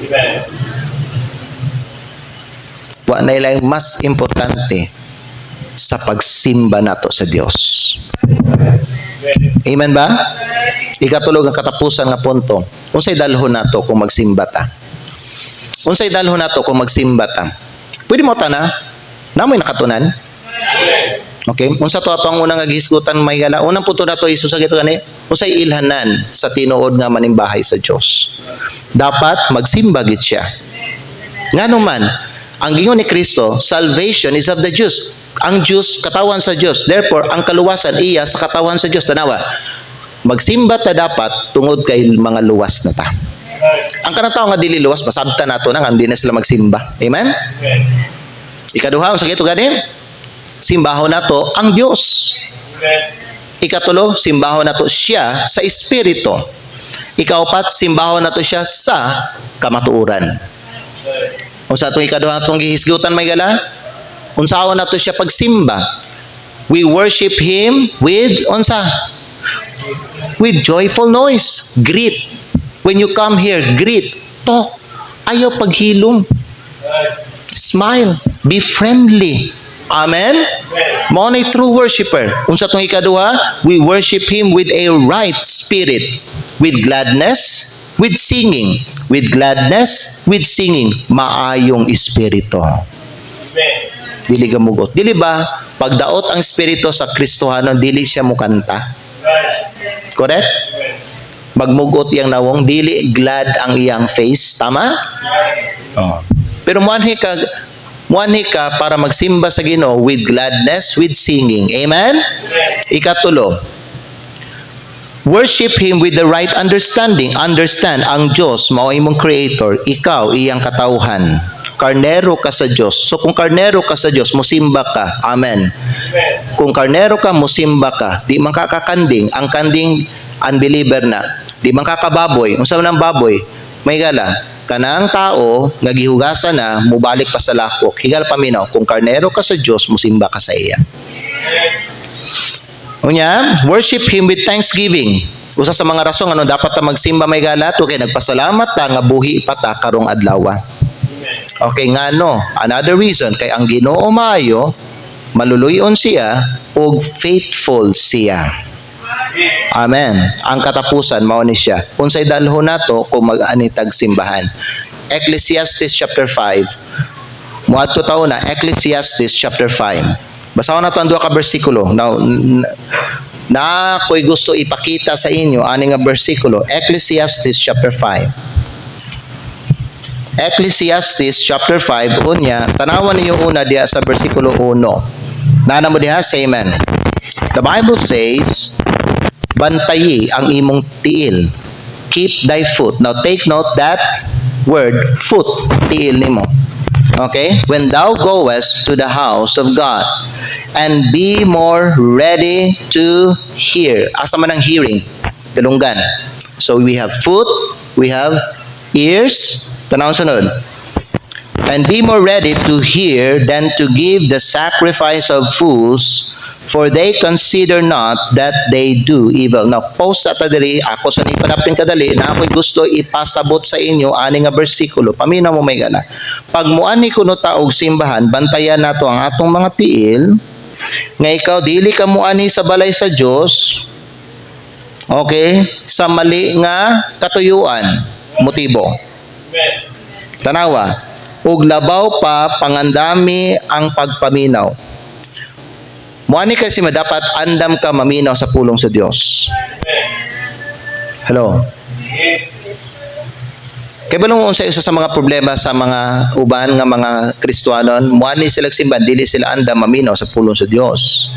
Amen. Wa na laing mas importante sa pagsimba nato sa Dios. Amen. Amen ba? Ikatulog ang katapusan nga punto. Unsay dalhon nato kung magsimba ta? Unsay dalhon nato kung magsimba ta? Pwede mo ta na? Namoy nakatunan? Amen. Okay? Unsa to atong unang gihisgutan may gala? Unang punto nato Hesus sa gito gani. Unsay ilhanan sa tinuod nga manimbahay sa Dios? Dapat magsimba gid siya. Ngano man, ang gingon ni Kristo, salvation is of the Jews. Ang Jews katawan sa Dios. Therefore, ang kaluwasan iya sa katawan sa Dios. Tanawa. Magsimba ta dapat tungod kay mga luwas na ta. Ang kanang tao nga dili luwas, masabtan nato na nga hindi na sila magsimba. Amen? Amen. Ikaduha, sa gito gani, simbahon nato ang Dios. Amen. Ikatulo, simbahon nato siya sa espiritu. Ikaapat, simbahon nato siya sa kamatuoran. Unsa atong ikaduha atong gihisgutan may gala? Unsaon nato siya pagsimba? We worship Him with unsa? With joyful noise. Greet. When you come here, greet. Talk. Ayaw paghilom. Smile. Be friendly. Amen? Mao nay true worshipper. Unsa tong ikaduha? We worship Him with a right spirit, with gladness, with singing. With gladness, with singing. Maayong espiritu. Amen. Dili gamugot. Dili ba pagdaot ang espiritu sa Kristohanon dili siya mukanta? Correct? Magmugot iyang nawong dili glad ang iyang face, tama? Oh. Pero muanhi ka para magsimba sa Ginoo with gladness, with singing. Amen? Ikatulo, worship Him with the right understanding. Understand, ang Diyos, mao imong creator, ikaw, iyang katawhan. Karnero ka sa Diyos. So kung karnero ka sa Diyos, musimba ka. Amen. Kung karnero ka, musimba ka. Di man kakakanding. Ang kanding, unbeliever na. Di man kakababoy. Unsa man ang baboy? May gala. Kanang tao, nga gihugasan na, mubalik pa sa lakok. Higal paminaw. Kung karnero ka sa Diyos, musimba ka sa iya. Unya, worship Him with thanksgiving. Usa sa mga rason ano dapat ta magsimba may gala to kay nagpasalamat ta nga buhi pa ta karong adlaw. Okay nga no, another reason kay ang Ginoo maayo maluluyon siya ug faithful siya. Amen. Ang katapusan mao ni siya. Unsay dalhon nato kung mag-anitag simbahan. Ecclesiastes chapter 5. Muadto taon na Ecclesiastes chapter 5. Basahon nato ang duha ka bersikulo. Now na ko'y gusto ipakita sa inyo ani nga bersikulo. Ecclesiastes chapter 5. Ecclesiastes chapter 5 unya tanawan niyo una diha sa bersikulo 1. Nana mo diha say amen. The Bible says, bantayi ang imong tiil. Keep thy foot. Now take note that word foot, tiil nimo. Okay? When thou goest to the house of God and be more ready to hear. Asa man ang hearing? Dalunggan. So we have foot, we have ears. Tanawon sunod. And be more ready to hear than to give the sacrifice of fools, for they consider not that they do evil. Now, post sa tadiri, ako sa nipadapin kadali, na ako'y gusto ipasabot sa inyo, ani nga bersikulo, paminaw mo may gana. Pag muani kuno taog simbahan, bantayan nato ang atong mga tiil, nga ikaw, dili ka muani sa balay sa Diyos, okay, sa mali nga katuyuan, motibo. Tanawa, ug labaw pa pangandami ang pagpaminaw. Muani kasi dapat andam ka maminaw sa pulong sa Dios. Hello. Kay balong unsay usa sa mga problema sa mga uban nga mga Kristiyanon, muani sila simban dili sila andam maminaw sa pulong sa Dios.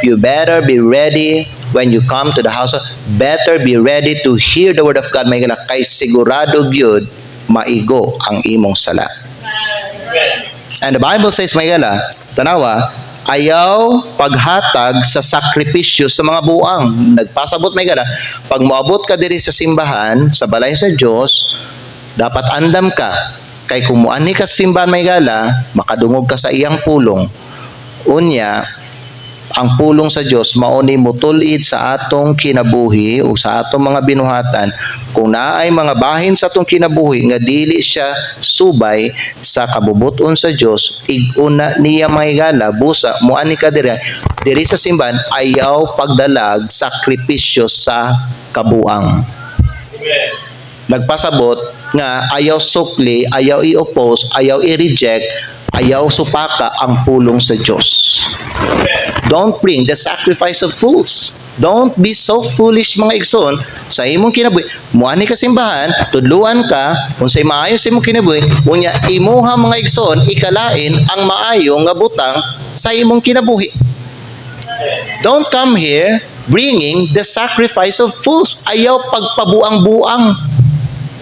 You better be ready when you come to the house. Better be ready to hear the word of God. May kay sigurado gyud maigo ang imong sala. And the Bible says, may gala, tanawa, ayaw paghatag sa sakripisyo sa mga buang. Nagpasabot may gala, pag moabot ka diri sa simbahan, sa balay sa Diyos, dapat andam ka. Kay kung muani ka sa simbahan may gala, makadungog ka sa iyang pulong. Unya, ang pulong sa Dios mauni mutulid sa atong kinabuhi o sa atong mga binuhatan kung naay mga bahin sa atong kinabuhi nga dili siya subay sa kabubuton sa Dios iguna niya mahigala busa muani ka diri sa simbahan ayaw pagdalag sakripisyo sa kabuang. Amen. Nagpasabot nga ayaw sukli, ayaw i-oppose, ayaw i-reject, ayaw supaka ang pulong sa Dios. Amen. Don't bring the sacrifice of fools. Don't be so foolish mga igsoon sa imong kinabuhi. Muani ka simbahan, tudluan ka, unsay maayo sa imong kinabuhi, unya imuha mga igsoon ikalain ang maayo nga butang sa imong kinabuhi. Don't come here bringing the sacrifice of fools. Ayaw pagpabuang-buang.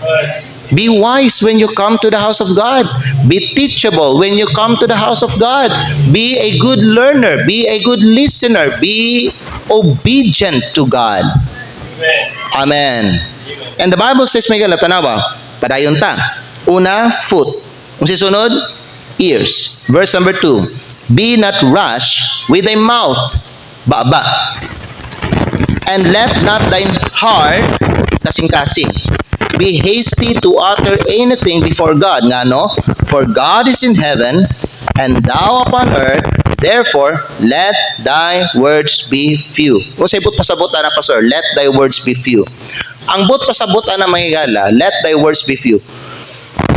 Amen. Be wise when you come to the house of God. Be teachable when you come to the house of God. Be a good learner. Be a good listener. Be obedient to God. Amen. Amen. And the Bible says, may tanawa, padayon ta. Una, foot. Kung sisunod, ears. Verse number 2. Be not rash with thy mouth. Ba. And let not thine heart kasing-kasing. Be hasty to utter anything before God. Nga no? For God is in heaven, and thou upon earth, therefore, let thy words be few. Kung sa ibut pasabot na pastor, let thy words be few. Ang but pasabot na mahigala, let thy words be few.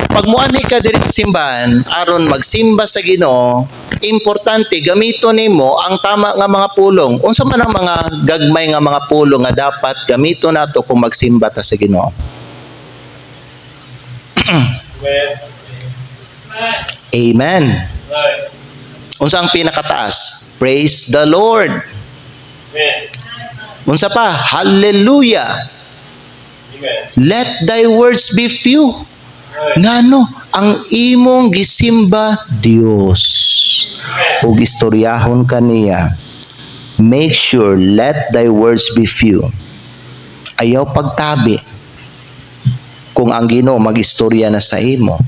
Pag muanhi ka diri sa simbahan, aron magsimba sa Ginoo, importante gamito nimo ang tama nga mga pulong. Unsa man ang mga gagmay nga mga pulong nga dapat gamito nato kung magsimba ta sa Ginoo? Amen. Amen. Amen. Unsa ang pinakataas? Praise the Lord. Amen. Unsa pa? Hallelujah. Amen. Let thy words be few. Ngano ang imong gisimba Dios. Ug istoryahon kaniya. Make sure let thy words be few. Ayaw pagtabi. Kung ang Ginoo magistorya na sa imo.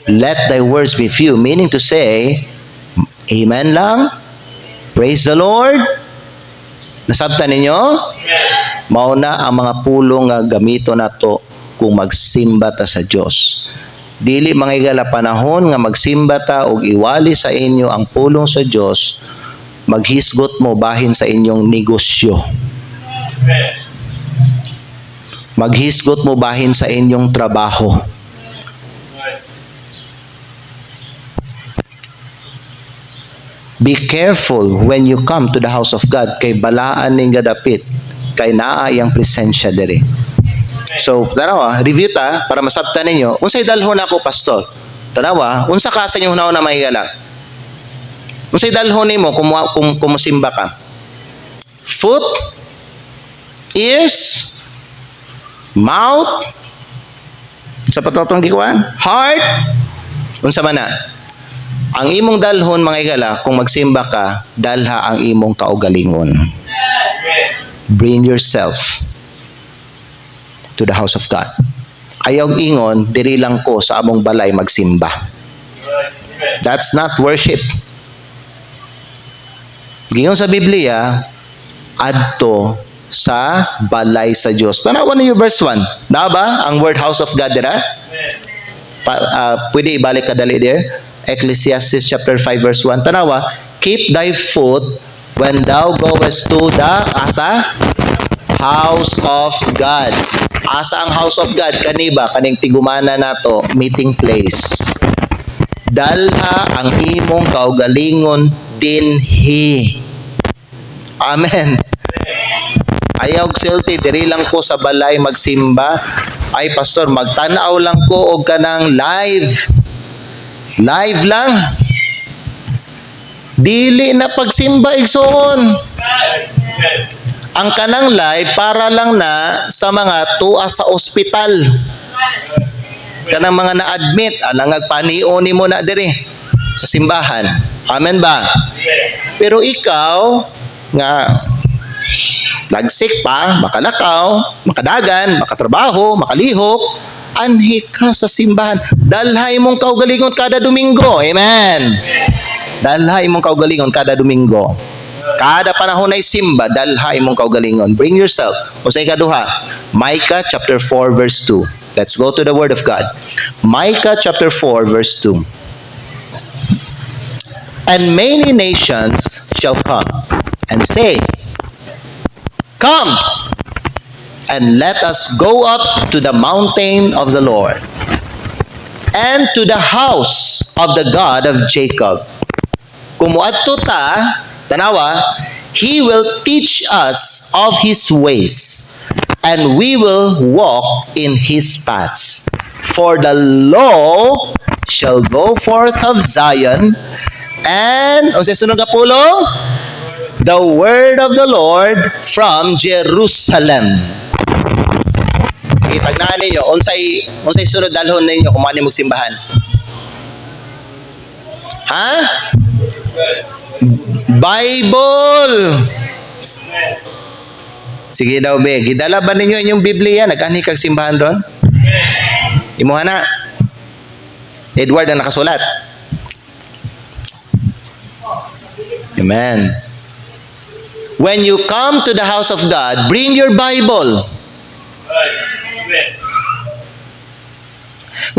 Let thy words be few, meaning to say, amen lang, praise the Lord. Nasabtan ninyo? Mao na ang mga pulong nga gamito nato kung magsimba ta sa Dios. Dili mangigala panahon nga magsimba ta og iwali sa inyo ang pulong sa Dios, maghisgot mo bahin sa inyong negosyo. Amen. Maghisgot mo bahin sa inyong trabaho. Be careful when you come to the house of God kay balaan ning gadapit kay naa iyang presensya diri. So, tanawa, review ta para masabtan ninyo. Unsay dalhon ako, pastor? Tanawa, unsa ka sa inyong hunahon na mahigala? Unsay dalhon nimo kung musimba ka? Foot, ears, mouth, sa patotong gikuan, heart, unsa man na. Ang imong dalhon mga igala, kung magsimba ka, dalha ang imong kaugalingon. Bring yourself to the house of God. Ayaw ingon, diri lang ko sa among balay magsimba. That's not worship. Gingon sa Biblia, adto sa balay sa Dios. Tanawan niyo verse 1. Na ba ang word house of God dira? Pwede ibalik ka dali there. Ecclesiastes chapter 5 verse 1. Tanawa, keep thy foot when thou goest to the house of God. Asa ang house of God? Kaniba, kaning tigumana nato, meeting place. Dalha ang imong kaugalingon dinhi. Amen. Ayaw silti, diri lang ko sa balay magsimba. Ay, pastor, magtanaw lang ko og kanang live. Live lang. Dili na pagsimba igsoon. Ang kanang live para lang na sa mga tuwa sa ospital. Kanang mga na-admit, alangag panion nimo na diri. sa simbahan. Amen ba? Pero ikaw, nga, nagsik pa, makalakaw, makadagan, makatrabaho, makalihok, anhi ka sa simbahan. Dalhay mong kaugalingon kada Domingo. Amen. Dalhay mong kaugalingon kada Domingo. Kada panahon ay simba, dalhay mong kaugalingon. Bring yourself. O sa ikaduha, Micah chapter 4 verse 2. Let's go to the Word of God. Micah chapter 4 verse 2. And many nations shall come and say, Come, and let us go up to the mountain of the Lord, and to the house of the God of Jacob. Kumuadto ta, tanawa, He will teach us of His ways, and we will walk in His paths. For the law shall go forth of Zion, and, o sa sunod nga pulong, the word of the Lord from Jerusalem. Sige, tagnaan ninyo, unsay sunod dalhon ninyo kung mani magsimbahan? Ha? Bible! Sige daw, be. Gidala ba ninyo inyong Biblia? Nag-ani kag simbahan doon? Imuha na. Edward ang nakasulat. Amen. When you come to the house of God, bring your Bible.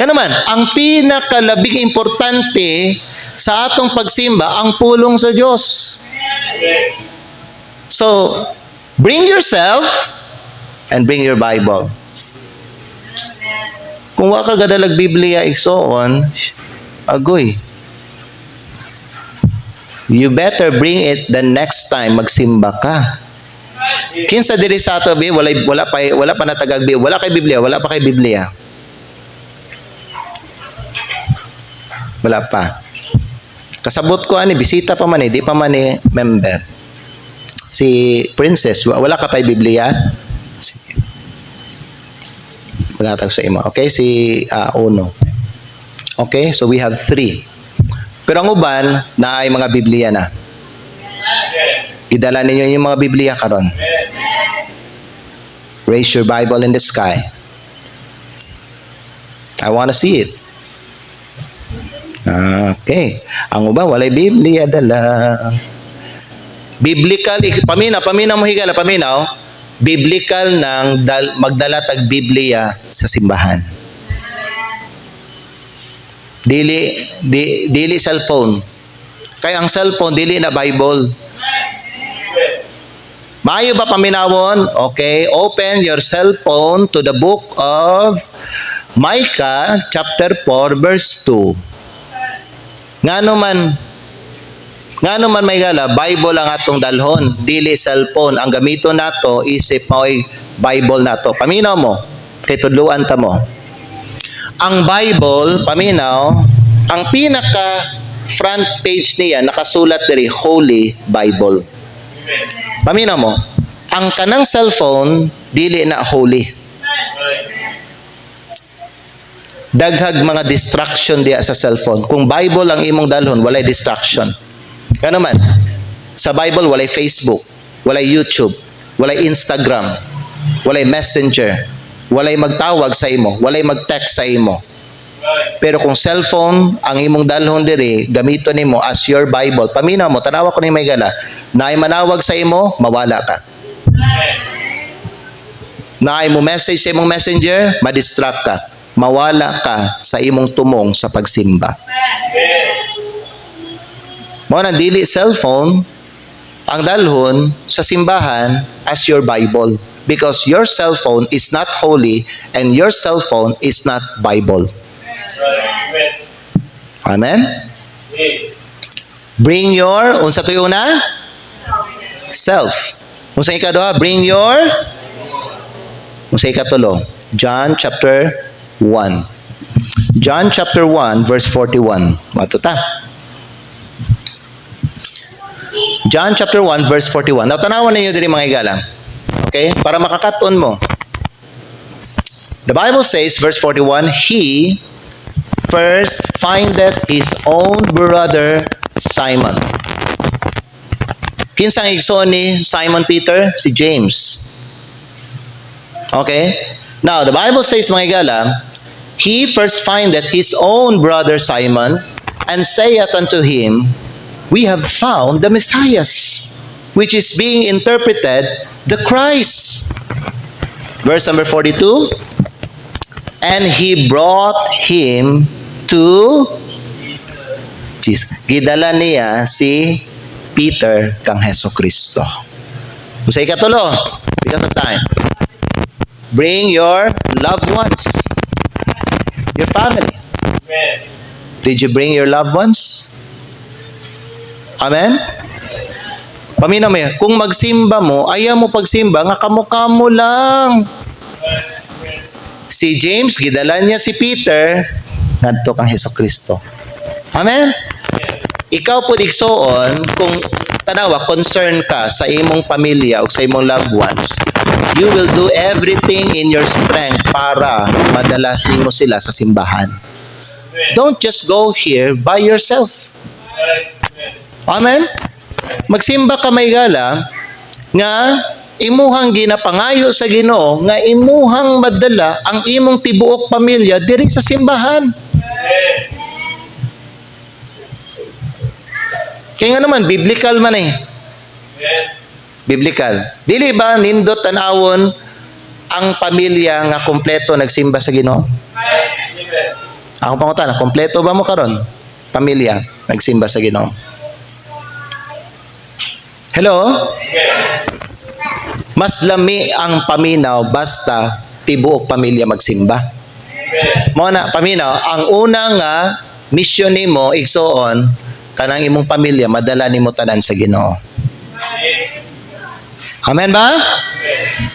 Nga naman, ang pinakalabing importante sa atong pagsimba, ang pulong sa Diyos. So, bring yourself and bring your Bible. Kung wa ka gadalag Biblia igsoon, agoy. You better bring it the next time magsimba ka. Kinsa diri sa ato bi wala pa natagag bi, wala kay Biblia, wala pa kay Biblia. Wala pa. Kasabot ko ani bisita pa man di pa man ni member. Si Princess, wala ka pa Biblia? Sige. Magatag sa imo. Okay, si Uno. Okay, so we have 3. Pero ang uban, na ay mga Biblia na. Idala ninyo yung mga Biblia karon. Raise your Bible in the sky. I want to see it. Okay. Ang uban, walay Biblia dala. Biblical, paminaw mo higala, paminaw. Biblical ng magdala tag Biblia sa simbahan. Dili cellphone. Kaya ang cellphone dili na Bible. Maayo ba paminawon? Okay, open your cellphone to the book of Micah chapter 4 verse 2. Ngano man may gala, Bible ang atong dalhon, dili cellphone. Ang gamito nato isip mo'y Bible nato. Paminaw mo, kay tudluan ta mo. Ang Bible, paminaw, ang pinaka front page niya nakasulat diri Holy Bible. Paminaw mo, ang kanang cellphone dili na holy. Daghag mga distraction diya sa cellphone. Kung Bible ang imong dalhon, walay distraction. Kano man, sa Bible walay Facebook, walay YouTube, walay Instagram, walay Messenger, walay magtawag sa imo, walay mag-text sa imo. Pero kung cellphone ang imong dalhon diri, gamito nimo as your Bible. Paminaw mo, tanawa ko ni may gala, naay manawag sa imo, mawala ka. Naay mo message sa imong messenger, ma-distract ka. Mawala ka sa imong tumong sa pagsimba. Mo na dili cellphone ang dalhon sa simbahan as your Bible. Because your cell phone is not holy and your cell phone is not Bible. Amen? Bring your, unsa to yun na? Self. Unsa ikaduha? Bring your, unsa ikatulo? John chapter 1. John chapter 1 verse 41. Matuta. John chapter 1 verse 41. Now, tanawan ninyo diri mga igala. Okay? Para makakaton mo. The Bible says, verse 41, He first findeth his own brother Simon. Kinsang igsoon ni Simon Peter? Si James. Okay? Now, the Bible says, mga igala, he first findeth his own brother Simon, and saith unto him, we have found the Messiah, which is being interpreted, the Christ. Verse number 42, and he brought him to Jesus. Gidala niya si Peter kang Heso Kristo. Sa ikatulo, because of time, bring your loved ones, your family. Amen. Did you bring your loved ones? Amen? Paminaw mo yan. Kung magsimba mo, ayaw mo pagsimba, nga kamukha mo lang. Si James, gidala niya si Peter, ngadto kang Heso Kristo. Amen? Ikaw po igsoon, kung tanawa, concern ka sa imong pamilya o sa imong loved ones, you will do everything in your strength para madalas mo sila sa simbahan. Don't just go here by yourself. Amen? Magsimba ka may gala nga imuhang ginapangayo sa Ginoo nga imuhang madala ang imong tibuok pamilya diri sa simbahan. Kaya nga naman, biblical man eh. Biblical. Dili ba nindot tanawon ang pamilya nga kompleto nagsimba sa Ginoo? Ako pangutan, kompleto ba mo karon? Pamilya nagsimba sa Ginoo. Hello? Mas lami ang paminaw basta tibuok pamilya magsimba. Mo na paminaw, ang una nga mission nimo igsoon kanang imong pamilya madala nimo tanan sa Ginoo. Amen ba?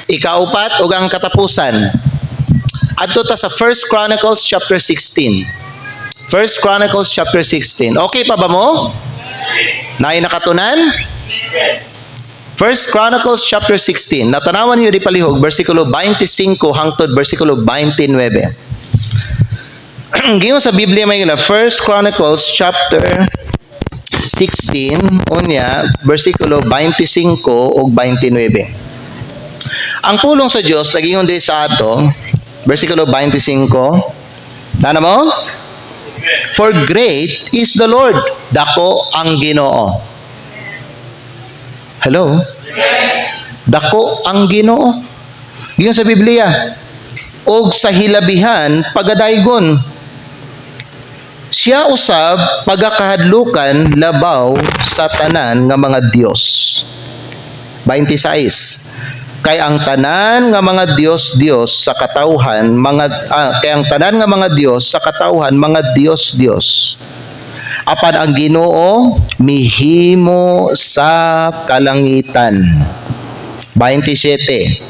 Ikaupat ug ang katapusan. Adto ta sa 1 Chronicles chapter 16. 1 Chronicles chapter 16. Okay pa ba mo? Naay nakatunan? 1 Chronicles chapter 16. Natanawan niyo di palihog bersikulo 25 hangtod bersikulo 29. Giyon sa Biblia may 1 Chronicles chapter 16 unya bersikulo 25 ug 29. Ang pulong sa Dios nagingon di sa ato bersikulo 25. Nana mo? For great is the Lord, dako ang Ginoo. Hello? Dako ang Ginoo. Giyon sa Biblia. Og sa hilabihan pagadaygon. Siya usab pagakahadlukan labaw sa tanan nga mga Dios. 26. Kay ang tanan nga mga Dios sa katawhan kay ang tanan nga mga Dios sa katawhan mga Dios. Apan ang Ginoo mihimo sa kalangitan. 27.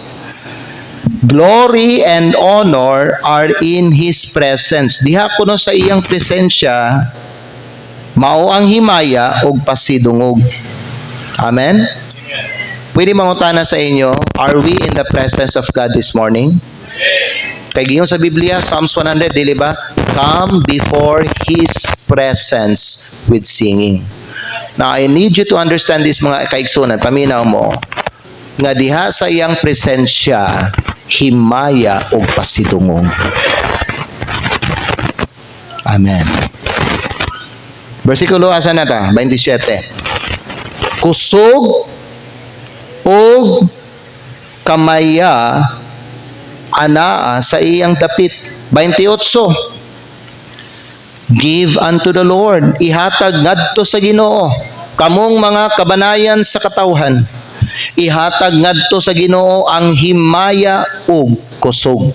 Glory and honor are in His presence. Diha kuno sa iyang presensya mao ang himaya ug pasidungog. Amen. Pwede mangutana sa inyo, are we in the presence of God this morning? Kay giyon sa Biblia, Psalms 100, dili ba? Come before His presence with singing. Now, I need you to understand this mga kaigsunan. Paminaw mo, nga diha sa iyang presensya, himaya o pasidungong. Amen. Versikulo asa na ta? 27. Kusog og kamaya anaa sa iyang dapit. 28. Give unto the Lord, ihatag ngadto sa Ginoo kamong mga kabanayan sa katawhan. Ihatag ngadto sa Ginoo ang himaya ug kusog.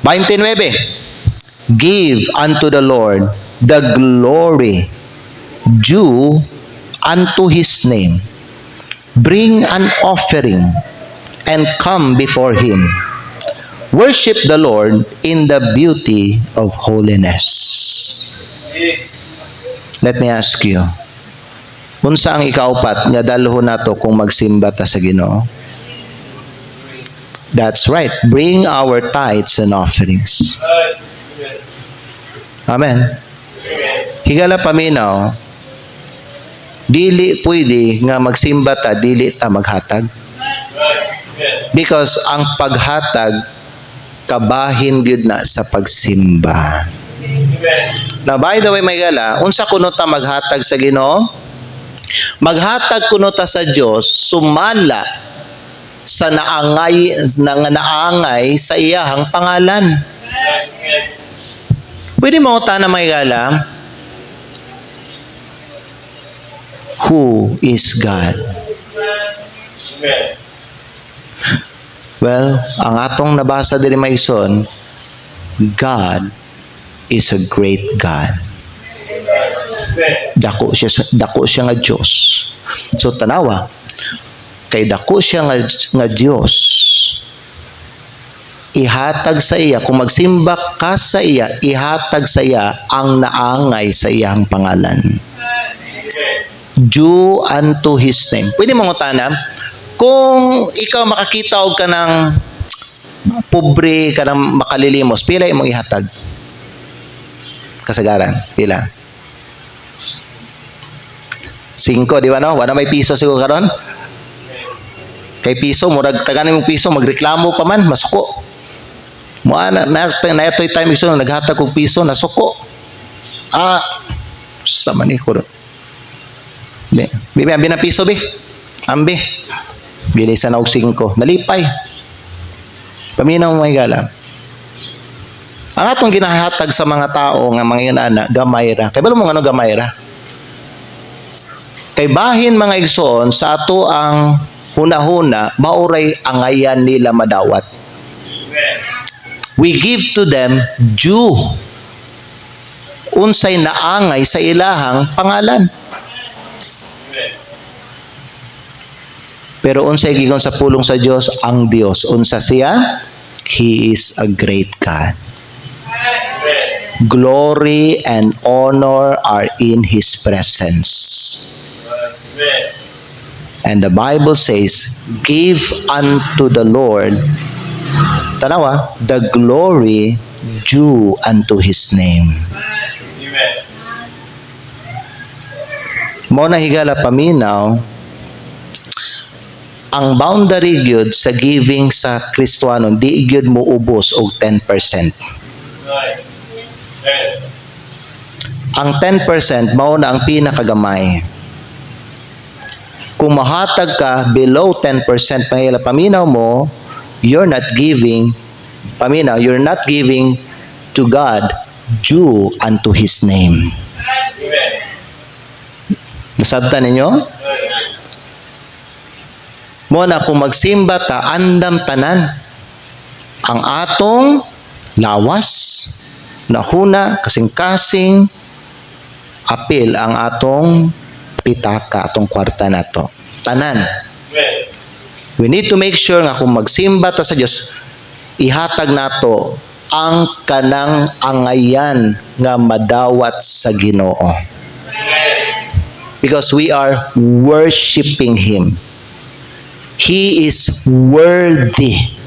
29. Give unto the Lord the glory due unto His name. Bring an offering and come before Him. Worship the Lord in the beauty of holiness. Let me ask you, unsa ang ikaupat nga dalhon nato kung magsimba ta sa Ginoo? That's right. Bring our tithes and offerings. Amen. Amen. Higala paminaw, dili pwede nga magsimba ta, dili ta maghatag. Amen. Because ang paghatag, kabahin gyud na sa pagsimba. Amen. Now, by the way, may gala, unsa kuno ta maghatag sa Ginoo? Maghatag kuno ta sa Dios sumala sa naangay sa iyahang pangalan. Amen. Pwede mo ta na may gala, who is God? Amen. Well, ang atong nabasa diri maison, God is a great God. Amen. Dako siya nga Dios. So tanawa, kay dako siya nga Dios. Ihatag sa iya, kung magsimba ka sa iya, ihatag sa iya ang naangay sa iyang pangalan. Due unto His name. Pwede mong utana, kung ikaw makakita og ka ng pobre, ka ng makalilimos, pila imong ihatag? Kasagaran, pila? 5, di ba no? Wala may piso siguro karon. Kay piso, murag taganin mong piso, magreklamo pa man, masuko. Muana na ito'y time iso naghatag og piso, nasuko. Sa man ko. Bibi, ambi na piso, bi. Ambi. Bilisan na og 5. Nalipay. Paminaw mo may gala. Ang atong ginahatag sa mga tao nga mga yun ana, gamay ra. Kay balo mo ano gamay ra? Kay bahin mga igsoon sa ato ang huna-huna, mauray angayan nila madawat. We give to them due. Unsay naangay sa ilahang pangalan. Pero unsay gigon sa pulong sa Dios, ang Dios. Unsa siya? He is a great God. Glory and honor are in His presence. And the Bible says, give unto the Lord, tanawa, the glory due unto His name. Amen. Mo na higala paminaw, ang boundary gyud sa giving sa Kristiyano, di gyud mo ubos og 10%. Ang 10% mao na ang pinakagamay. Kung mahatag ka below 10%, pahila paminaw mo, you're not giving to God due unto His name. Nasabtan ninyo? Mo na kung magsimba ta, andam tanan ang atong lawas, nahuna, kasing-kasing, apil ang atong pitaka, atong kwarta nato. Tanan. We need to make sure nga kung magsimba ta sa Dios, ihatag nato ang kanang angayan nga madawat sa Ginoo. Because we are worshiping Him. He is worthy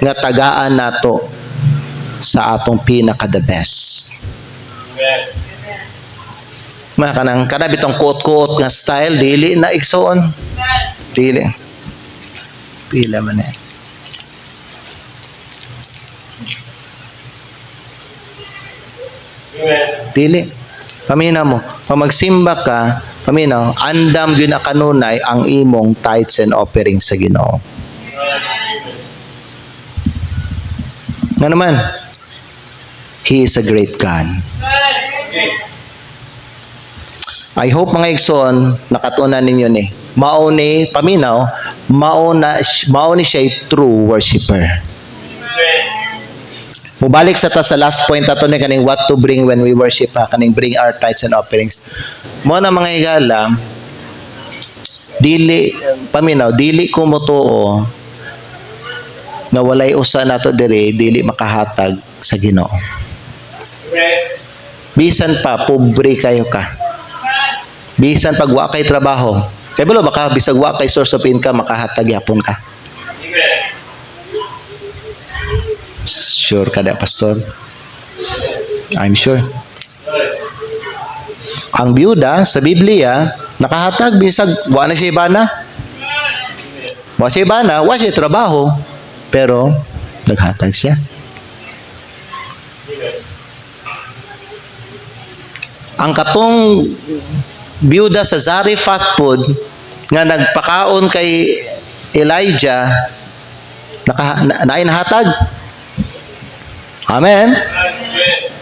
nga tagaan nato sa atong pinaka the best. Mga kanang kada bitong kuot-kuot nga style, dili na igsoon. Dili. Pila man eh. Dili. Pamina mo, pag magsimba ka, paminaw, andam yun na kanunay ang imong tithes and offerings sa Ginoo. Nga naman, He is a great God. I hope mga igsoon, nakatunan ninyo ni. Mao ni, paminaw, mao ni siya true worshipper. Mubalik sa ta sa last point ato ni kaning what to bring when we worship, kaning bring our tithes and offerings. Mo na mga higala, dili paminaw, dili ko motuo na walay usa nato diri, dili makahatag sa Ginoo. Bisan pa pobre kayo ka. Bisan pag wa kay trabaho. Kay balo baka bisag wa kay source of income, makahatag yapon ka. Amen. Sure ka da, pastor? I'm sure. Good. Ang byuda sa Biblia, nakahatag bisag wa na siya ibana. Wa siya ibana, wa siya trabaho, pero naghatag siya. Amen. Ang katong byuda sa Zarephath pod nga nagpakaon kay Elijah nainhatag. Amen. Amen.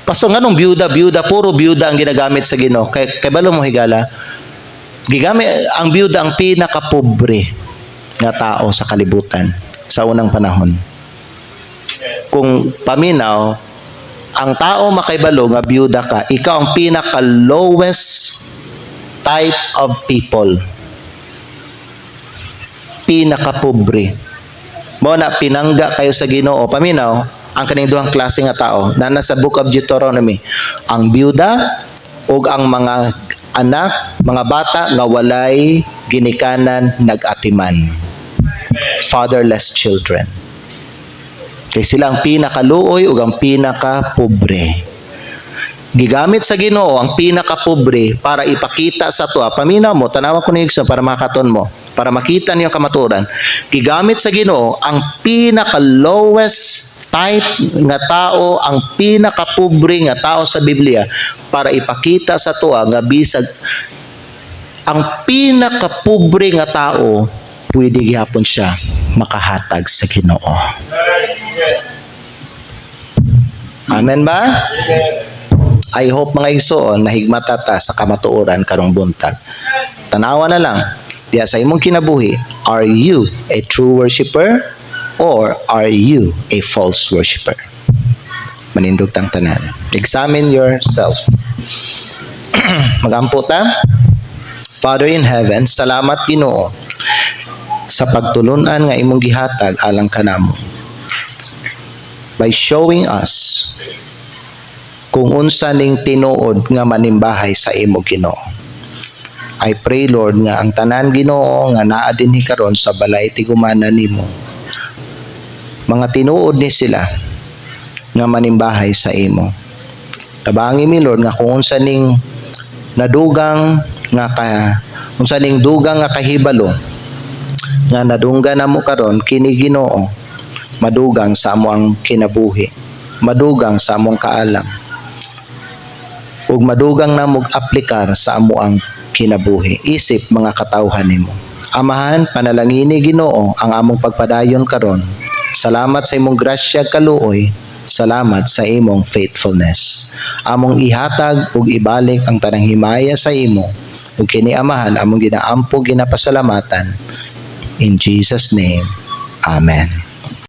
Paso nganong byuda, puro byuda ang ginagamit sa Ginoo. Kay balo mo higala, gigamit ang byuda ang pinakapobre nga tao sa kalibutan sa unang panahon. Kung paminaw, ang tao makaibalo nga byuda ka, ikaw ang pinaka-lowest type of people. Pinaka-pobre. Mo na pinangga kayo sa Ginoo, paminaw, ang kaning duhang klase nga tao na nasa Book of Deuteronomy, ang byuda ug ang mga anak, mga bata nga walay ginikanan nag-atiman. Fatherless children. Kay sila ang pinakaluoy ug ang pinakapobre. Gigamit sa Ginoo ang pinakapobre para ipakita sa tuwa. Paminaw mo, tanawa ko ni Igsoon para makaton mo, para makita niyo ang kamaturan. Gigamit sa Ginoo ang pinaka-lowest type nga tao, ang pinakapobre nga tao sa Biblia para ipakita sa tuwa nga bisag ang pinakapobre nga tao pwede gihapon siya makahatag sa Ginoo. Amen ba? I hope mga igsoon nahigmata ta sa kamatuoran karong buntag. Tanawa na lang, diya sa imong kinabuhi, are you a true worshipper or are you a false worshipper? Manindog tang tanan. Examine yourself. Magampo ta. Father in heaven, salamat Ginoo sa pagtulunan nga imong gihatag alang kanamo. By showing us kung unsa ning tinuod nga manimbahay sa imo Ginoo. I pray Lord nga ang tanan Ginoo nga naa dinhi karon sa balay tigumanan nimo. Mga tinuod ni sila nga manimbahay sa imo. Tabangi mi Lord nga kung unsa ning nadugang nga unsa ning dugang nga kahibalo nga nadunggan namo karon kini Ginoo madugang sa amo ang kinabuhi, madugang sa among kaalam, ug madugang na mag-aplikar sa amo ang kinabuhi isip mga katawhan nimo. Amahan, panalangini Ginoo ang among pagpadayon karon. Salamat sa imong grasya kaluoy, salamat sa imong faithfulness. Among ihatag ug ibalik ang tanang himaya sa imo ug kini amahan among ginaampo ginapasalamatan. In Jesus name, amen.